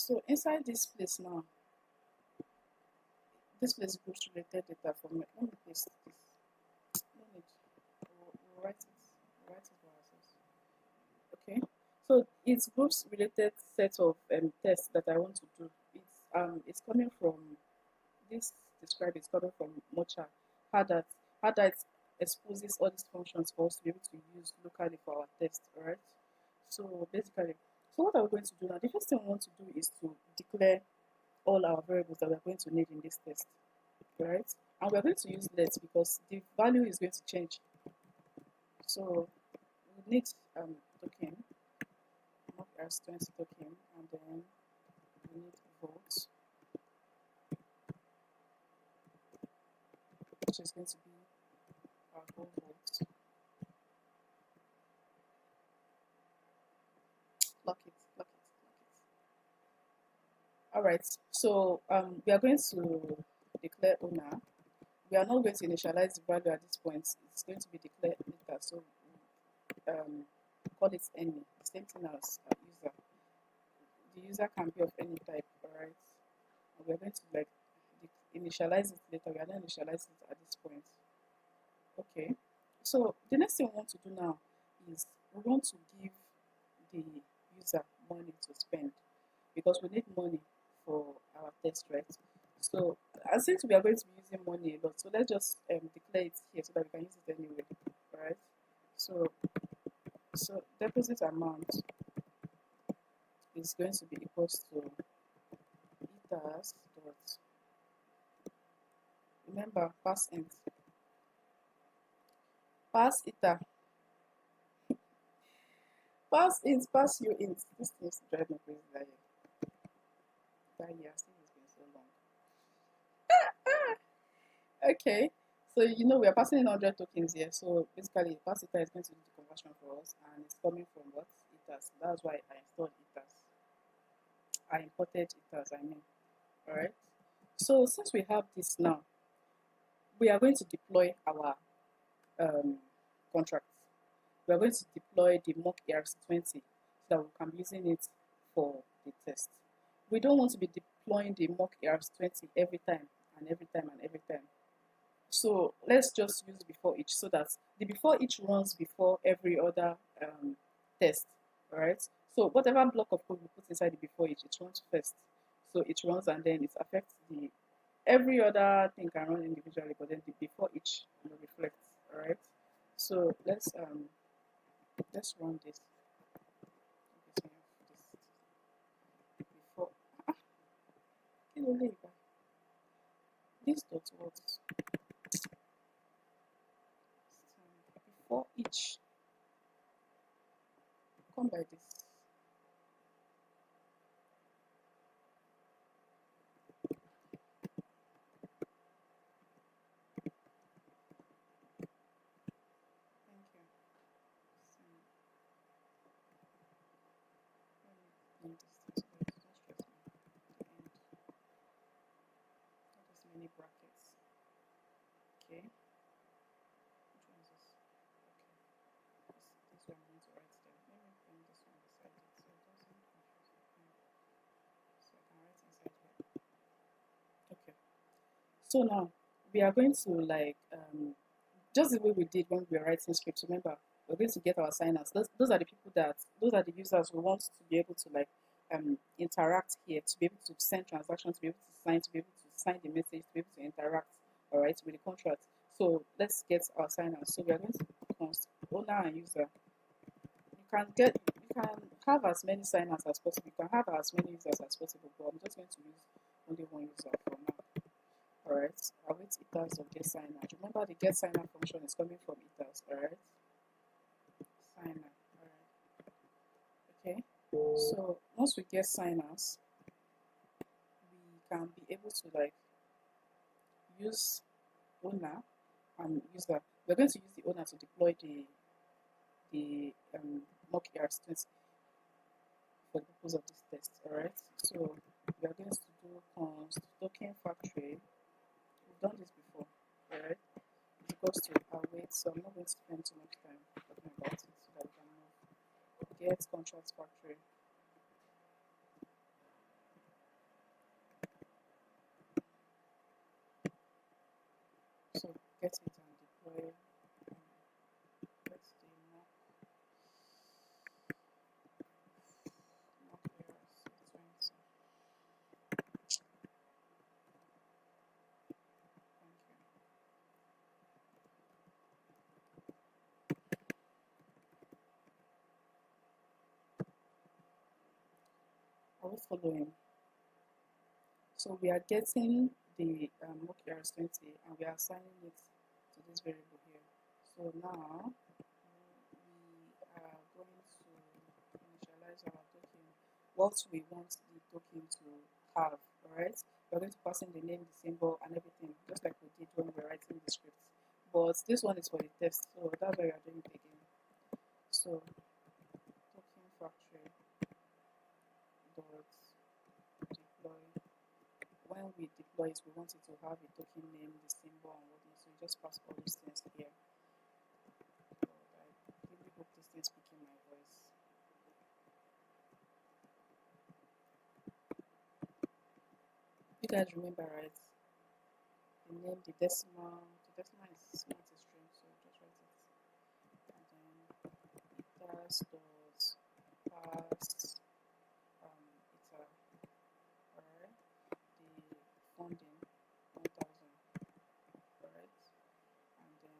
So inside this place now, this place groups related data for me. Let me paste this. No need. We'll write it. We'll write it by ourselves. Okay. So it's groups related set of tests that I want to do. It's coming from this describe is coming from Mocha. How that exposes all these functions for us to be able to use locally for our test. Alright. So basically, so what are we going to do now? The first thing we want to do is to declare all our variables that we're going to need in this test. Right? And we're going to use let because the value is going to change. So we need token, mock as 20 token, and then we need vote, which is going to be our GoalVault. Lock it. Alright, so we are going to declare owner. We are not going to initialize the value at this point. It's going to be declared later. So call it any. Same thing as user. The user can be of any type, alright? And we are going to like initialize it later. We are not initializing it at this point. Okay. So the next thing we want to do now is we want to give the user money to spend because we need money for our test, right? So since we are going to be using money a lot, so let's just declare it here so that we can use it anyway, right? So deposit amount is going to be equals to ethers dot, remember, pass int, pass ether, pass int, pass you int. This needs to drive me crazy that year. I think it's been so long. Okay, so you know we are passing in 100 tokens here. So basically, pass ether is going to do the conversion for us, and it's coming from what? Ethers. That's why I installed ethers. I imported ethers. Alright. So since we have this now, we are going to deploy our contracts. We are going to deploy the mock ERC20 so that we can be using it for the test. We don't want to be deploying the mock ERC20 every time. So let's just use before each so that the before each runs before every other test. Alright. So whatever block of code we put inside the before each, it runs first. So it runs and then it affects the every other thing can run individually, but then the before each reflects. Alright. So let's run this. Before this dot what? Before each. Come by this. Many brackets. Okay. Which one is this? Okay. This one I'm going to write there. Let me bring this one beside it so it doesn't confuse me. So I can write inside here. Okay. So now we are going to like just the way we did when we were writing scripts. Remember, we're going to get our signers. Those are the people those are the users who want to be able to like interact here, to be able to send transactions, to be able to sign the message, to be able to interact, all right, with the contract. So let's get our signers. So we are going to const owner and user. You can have as many signers as possible. You can have as many users as possible, but I'm just going to use only one user for now. Alright, I'll wait ethers of get signer. Remember the get signer function is coming from ethers, alright? Signer, alright. Okay, so once we get signers, we can be able to like use owner and user. We're going to use the owner to deploy the mock ERC20 for the purpose of this test, alright? So we are going to do const token factory. We've done this before, alright? It equals to await, so I'm not going to spend too much time talking about it so that we can move. Get contract factory. get it and deploy let's do mock errors 20. Thank you. Are we following? So we are getting the mock errors 20 and we are assigning it to this variable here. So now we are going to initialize our token, what we want the token to have, alright? We're going to pass in the name, the symbol, and everything, just like we did when we were writing the script. But this one is for the test, so that's why we are doing it again. So token factory dot deploy. When we deploy it, we want it to have a token name, the symbol, and whatnot. So you just pass all these things here. So I really hope this thing is speaking my voice. You guys remember, right? The name, the decimal is not a string, so just write it. And then meters dot pass iter, alright? The funding 1000, alright? And then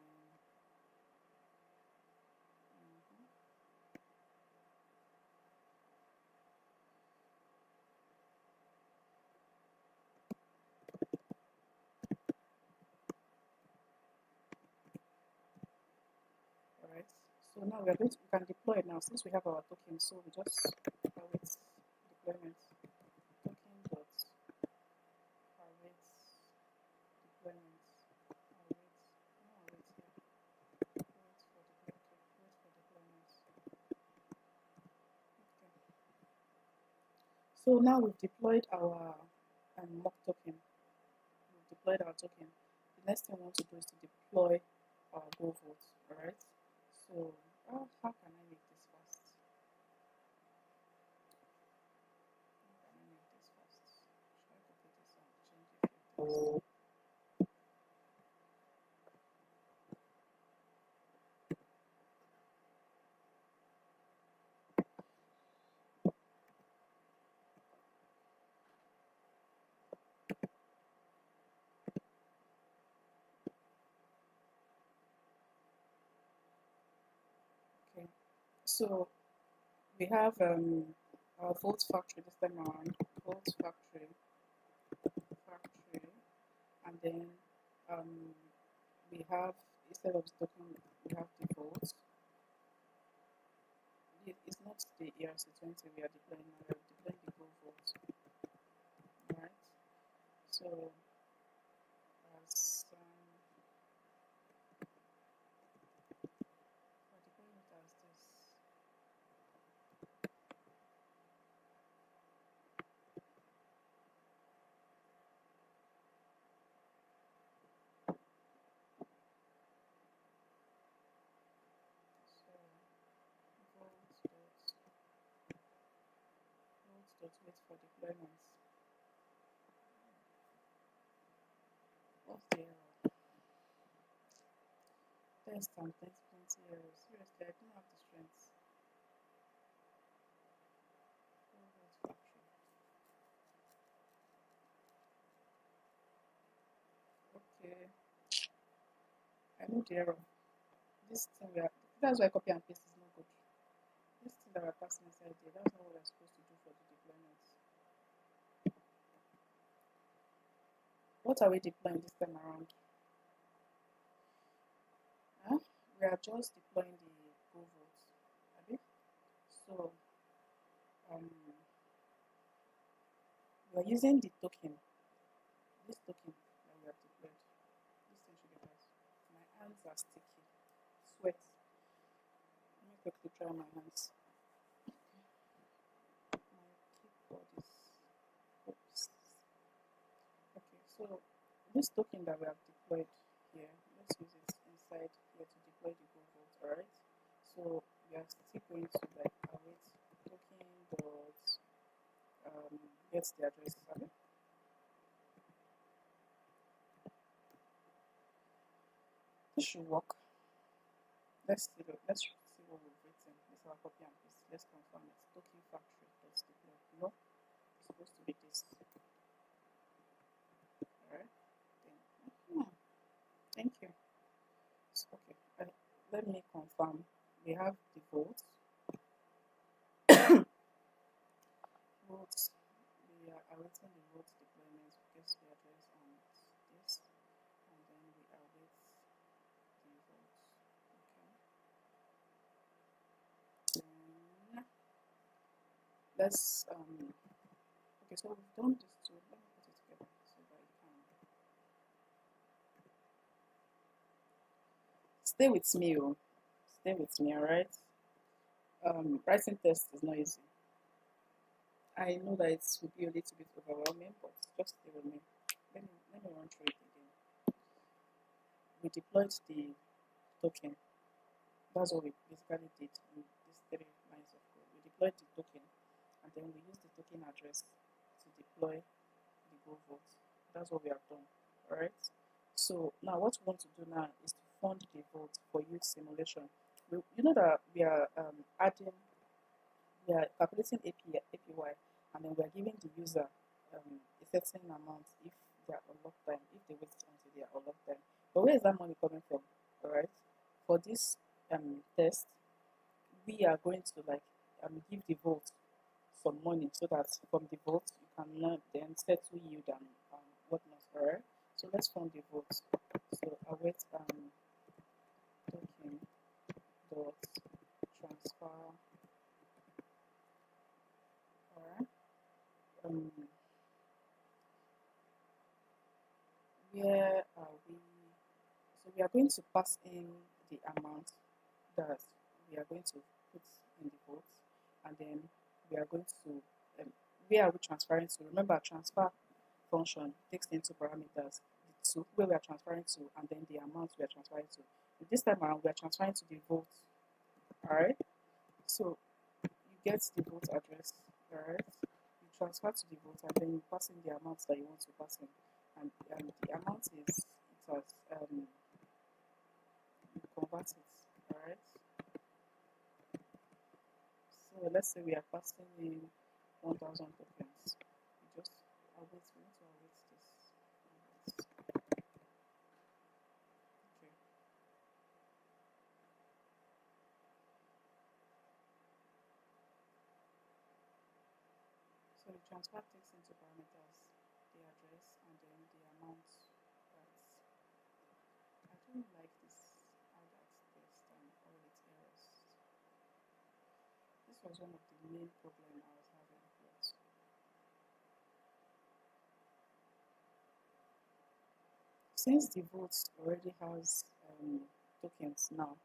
alright. So now we can deploy it now since we have our token. So we just await deployment. Token dot await deployment. Await here. Wait for deployment. Okay. So now we've deployed our mock token. We've deployed our token. The next thing we want to do is to deploy our GoalVault. Alright. So how can I make this fast? How can I make this fast? Should I copy this and change a few things? Okay. So we have our Vault factory this time around. Vault factory, and then we have, instead of token, we have the Vault. It's not the ERC20 we are deploying now, we are deploying the GoalVault. Alright. So as we're deploying it as this. Wait for deployment. What's the error? Test and plenty errors. Seriously, I don't have the strength. Okay. I know the error. This thing that's why copy and paste is not good. This thing that we're passing inside there, that's not what we're supposed to do for the deployment. What are we deploying this time around? We are just deploying the GoalVault. Okay? So we are using the token. This token that we have deployed. This thing should be nice. My hands are sticky. Sweat. Let me quickly try my hands. My keyboard is. Oops. Okay, so this token that we have deployed here, let's use it inside here to deploy the GoalVault, alright? So we are still going to like await token dot get the address. Okay? This should work. Let's see. Let's see what we've written. This is our copy and paste. Let's confirm it. Token factory dot deploy. No, it's supposed to be this. Alright. Thank you. Okay. Let me confirm. We have the votes. Votes. We are awaiting the vote deployment because the address on this, and then we await the votes. Okay. Then let's okay, so we've done this too. Let me put it together so that you can stay with me. Stay with me, alright? Writing tests is not easy. I know that it will be a little bit overwhelming, but just stay with me. Let me run through it again. We deployed the token. That's what we basically did in these 3 lines of code. We deployed the token, and then we used the token address to deploy the GoalVault. That's what we have done. Alright. So now what we want to do now is to fund the vault for use simulation. You know that we are calculating APY, and then we are giving the user a certain amount if they are on lock time, if they wait until they are on lock time. But where is that money coming from? Alright. For this test, we are going to give the vault some money so that from the vault you can then settle yield and whatnot. Alright. So let's fund the vault. So await token dot transfer. Alright. Where are we? So we are going to pass in the amount that we are going to put in the vault, and then we are going to where are we transferring to? Remember, transfer function takes into parameters the two where we are transferring to, and then the amount we are transferring to. And this time around, we are transferring to the vault. Alright. So you get the vault address. Alright. You transfer to the vault, and then you pass in the amount that you want to pass in, and the amount is you convert it. Alright. So let's say we are passing in 1,000 tokens. We just await. We need to await this. Okay. So the transfer takes into parameters the address and then the amount that I don't like this how that test and all its errors. This was one of the main problems I was having. Since the vote already has tokens now,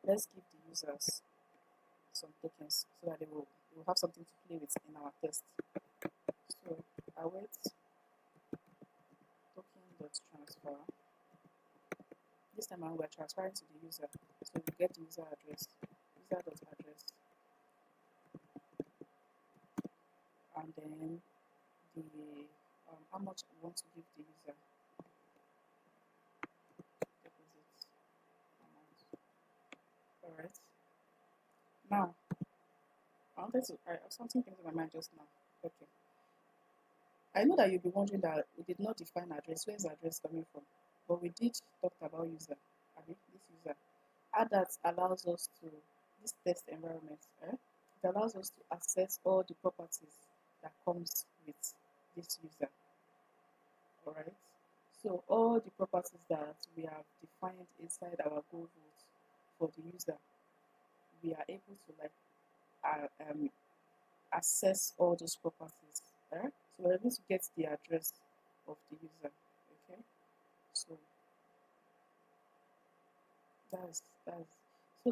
let's give the users some tokens so that they will have something to play with in our test. So await token.transfer. This time around we are transferring to the user. So we get the user address, user.address, and then the how much we want to give the user. Deposit amount. Alright. Now I have something came to my mind just now. Okay. I know that you'll be wondering that we did not define address. Where is address coming from? But we did talk about user. This user. How that allows us to this test environment. It allows us to access all the properties that comes with this user. Alright. So all the properties that we have defined inside our GoalVault for the user, we are able to access all those properties. So we're able to get the address of the user. Okay. So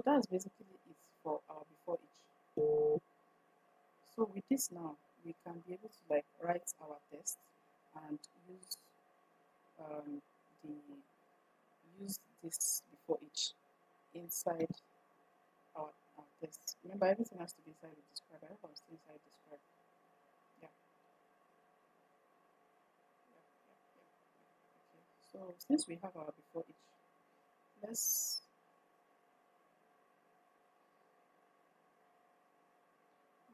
that's basically it for our before each. So with this now, we can be able to write our test and use this before each inside our test. Remember, everything has to be inside the describe. I hope I'm still inside describe. Yeah. Okay. So since we have our before each, let's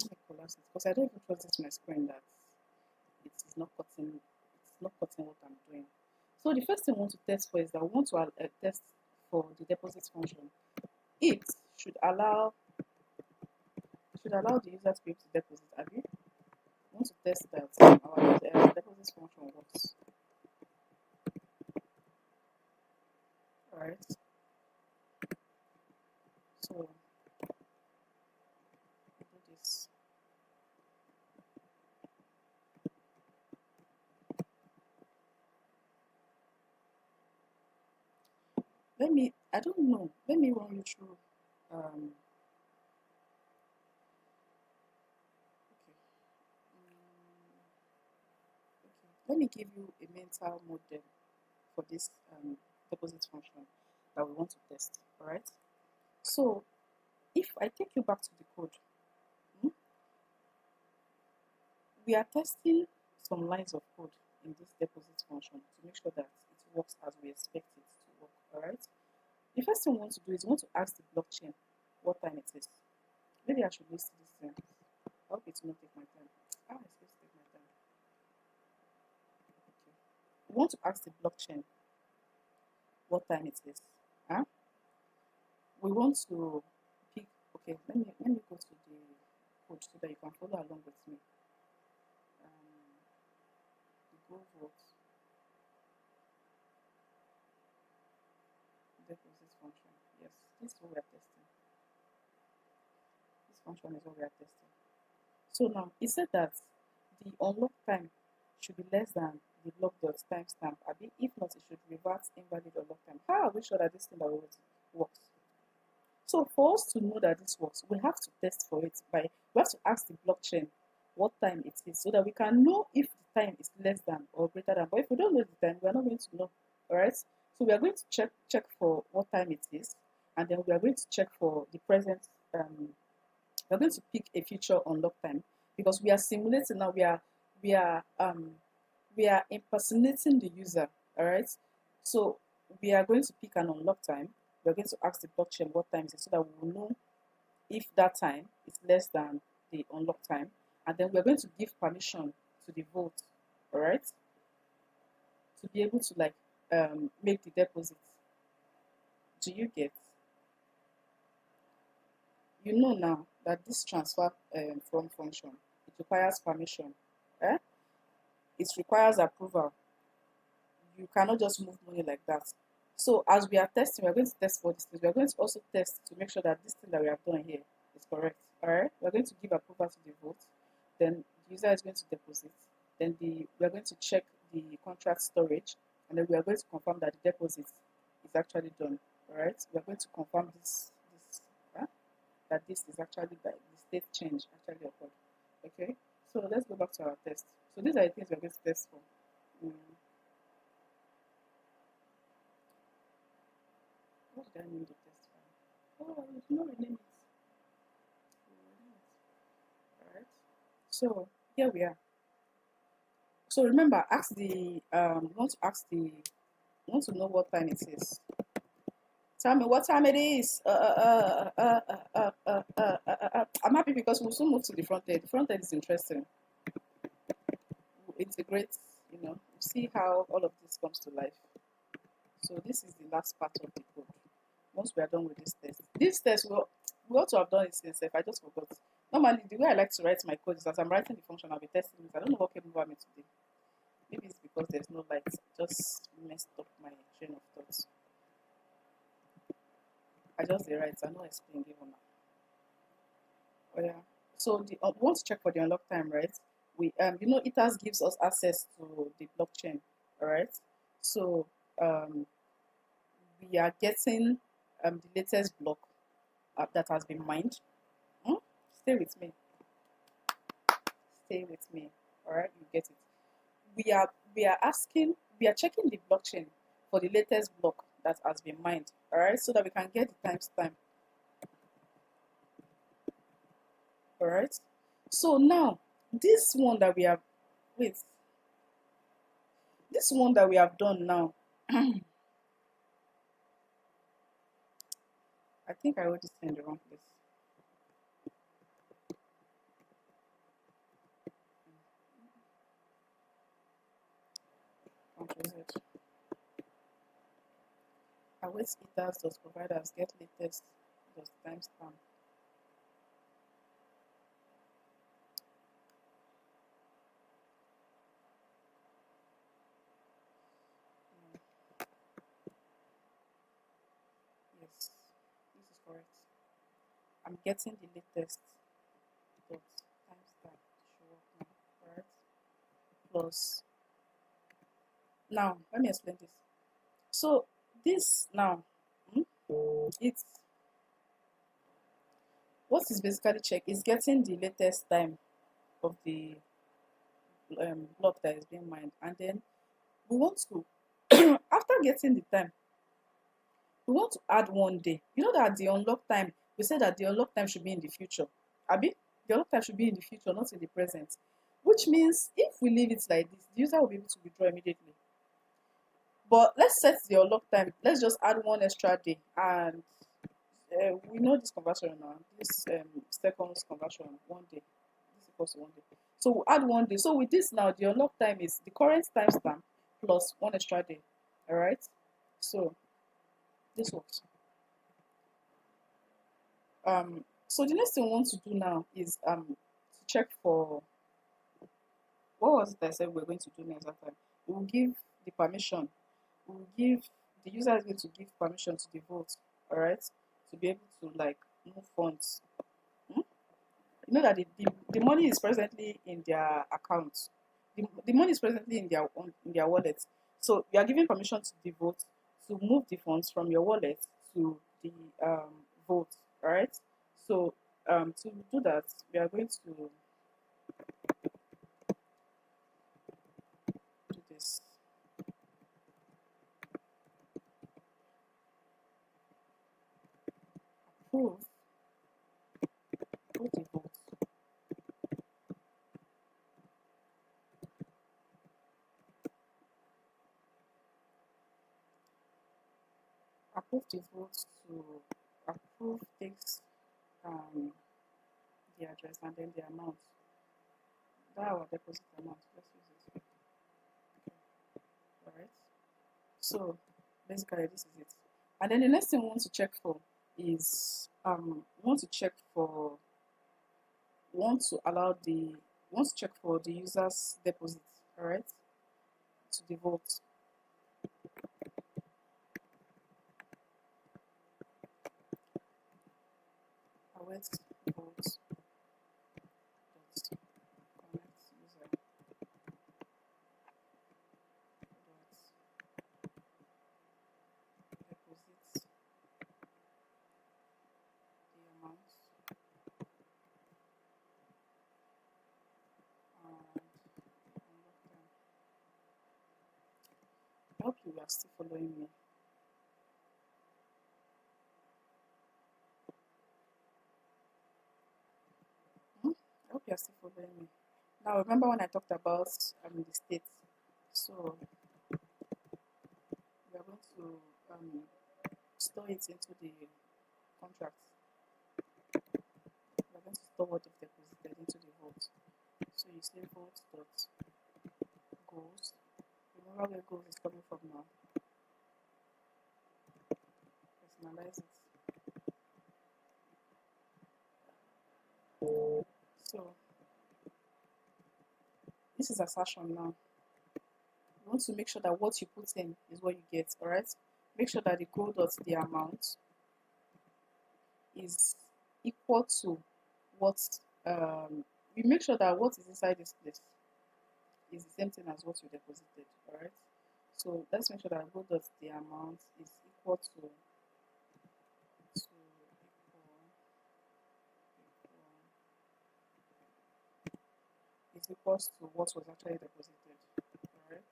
let me collapse it because I don't even trust this my screen that it is not cutting. It's not cutting what I'm doing. So the first thing we want to test for is that we want to test for the deposit function. It should allow the user to be able to deposit. We want to test that our deposit function works. Alright. So do this. I don't know. Let me run you through okay. Let me give you a mental model for this deposit function that we want to test. Alright. So if I take you back to the code, we are testing some lines of code in this deposit function to make sure that it works as we expect it to work. Alright. The first thing we want to do is we want to ask the blockchain what time it is. Maybe I should list this thing. I hope it will not take my time. It's supposed to take my time. Okay. We want to ask the blockchain what time it is. We want to pick. Okay, let me go to the code so that you can follow along with me. The GoalVault deposit function. Yes, this is what we are testing. This function is what we are testing. So now it said that the unlock time should be less than the lock dot timestamp. If not, it should revert invalid unlock time. How are we sure that this thing that works? So for us to know that this works, we have to test for it we have to ask the blockchain what time it is so that we can know if the time is less than or greater than. But if we don't know the time, we are not going to know. Alright? So we are going to check for what time it is, and then we are going to check for the present we're going to pick a future unlock time because we are simulating now. We are impersonating the user. Alright. So we are going to pick an unlock time. We're going to ask the blockchain what time is it so that we will know if that time is less than the unlock time, and then we're going to give permission to the vault. Alright, to be able to make the deposit. Do you get? You know now that this transfer from function, it requires permission. It requires approval. You cannot just move money like that. So as we are testing, we are going to test for this thing. We are going to also test to make sure that this thing that we have done here is correct. Alright, we are going to give approval to the vote. Then the user is going to deposit. Then we are going to check the contract storage, and then we are going to confirm that the deposit is actually done. Alright, we are going to confirm that this is actually the state change actually occurred. Okay, so let's go back to our test. So these are the things we're going to test for. What did I name the test file? Oh, I did not rename it. Alright, so here we are. So remember, we want to know what time it is. Tell me what time it is. I'm happy because we'll soon move to the front end. The front end is interesting. We'll integrate, see how all of this comes to life. So this is the last part of the code. Once we are done with this test, we ought to have done it since I just forgot. Normally, the way I like to write my code is as I'm writing the function, I'll be testing it. I don't know what came over me today. Maybe it's because there's no light. Just messed up my train of thoughts. I just write. I know explain given now. Oh yeah. So we want to check for the unlock time, right? We ETAS gives us access to the blockchain, all right? So we are getting the latest block that has been mined. Stay with me. All right, you get it. We are checking the blockchain for the latest block that has been mined, all right, so that we can get the timestamp. All right. So now this one that we have done now. think I wrote this in the wrong place. Control Z. Await eaters does providers get latest does timestamp. Yes, this is correct. I'm getting the latest dot timestamp show up now. Alright. Plus now let me explain this. So this now it's what is basically check is getting the latest time of the block that is being mined, and then we want to after getting the time we want to add 1 day. You know that the unlock time, we said that the unlock time should be in the future. Abi, the unlock time should be in the future, not in the present. Which means if we leave it like this, the user will be able to withdraw immediately. But let's set the unlock time. Let's just add 1 extra day, and we know this conversion now. This seconds conversion, 1 day. This equals to 1 day. So we'll add 1 day. So with this now, the unlock time is the current timestamp plus 1 extra day. All right. So this works. So the next thing we want to do now is to check for what was it I said we're going to do next time. We will give the permission. We will give the user is going to give permission to the vote, all right, to be able to like move funds. You know that the money is presently in their account. The money is presently in their wallet. So you are giving permission to the vote to move the funds from your wallet to the vote, all right. So to do that, we are going to do this. Approve the vote. Approve the vote to approve takes the address and then the amount. That our deposit amount. Let's use it. Okay. Alright. So basically this is it. And then the next thing we want to check for is we want to check for we want to check for the user's deposit, alright, to the vote. Await vote connect user deposit the amount and unlock them. I hope you are still following me. I hope you are still following me. Now remember when I talked about the state. So we are going to store it into the contract. We are going to store what is deposited into the vote. So you say vote dot goals. Remember where goals is coming from now. Personalize it. So this is assertion now. You want to make sure that what you put in is what you get, alright? Make sure that the goal dot the amount is equal to what we make sure that what is inside this place is the same thing as what you deposited, alright? So let's make sure that goal dot the amount is equal to is equals to what was actually deposited, alright?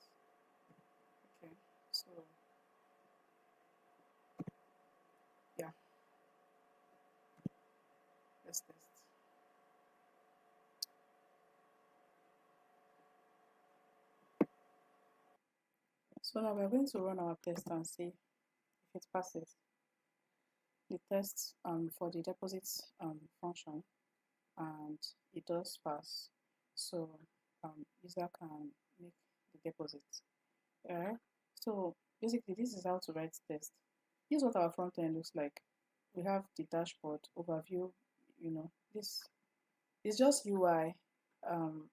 Okay, so yeah, let's test. So now we're going to run our test and see if it passes. the test for the deposit function, and it does pass. So user can make the deposit. Alright. So basically, this is how to write test. This is what our front end looks like. We have the dashboard overview. This is just UI.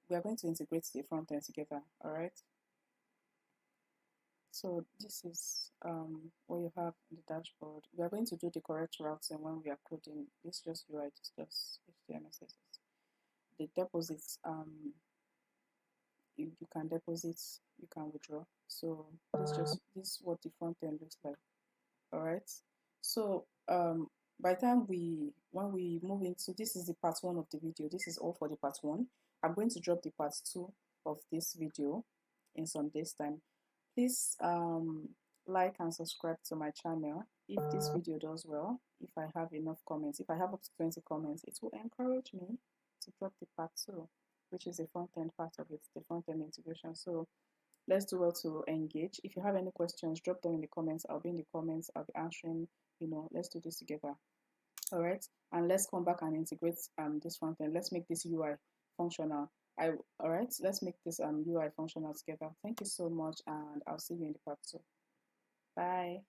We are going to integrate the front end together. All right. So this is what you have in the dashboard. We are going to do the correct routing when we are coding. This is just UI. It's just HTML, CSS. The deposits. You can deposit. You can withdraw. So this is what the front end looks like. All right. So by the time when we move into, this is the part 1 of the video. This is all for the part 1. I'm going to drop the part 2 of this video in some days time. Please like and subscribe to my channel. If this video does well, if I have enough comments, if I have up to 20 comments, it will encourage me to drop the part 2, which is the front end part of it, the front end integration. So let's do well to engage. If you have any questions, drop them in the comments. I'll be in the comments. I'll be answering. Let's do this together. All right. And let's come back and integrate this front end. Let's make this UI functional. All right. Let's make this UI functional together. Thank you so much, and I'll see you in the part 2. Bye.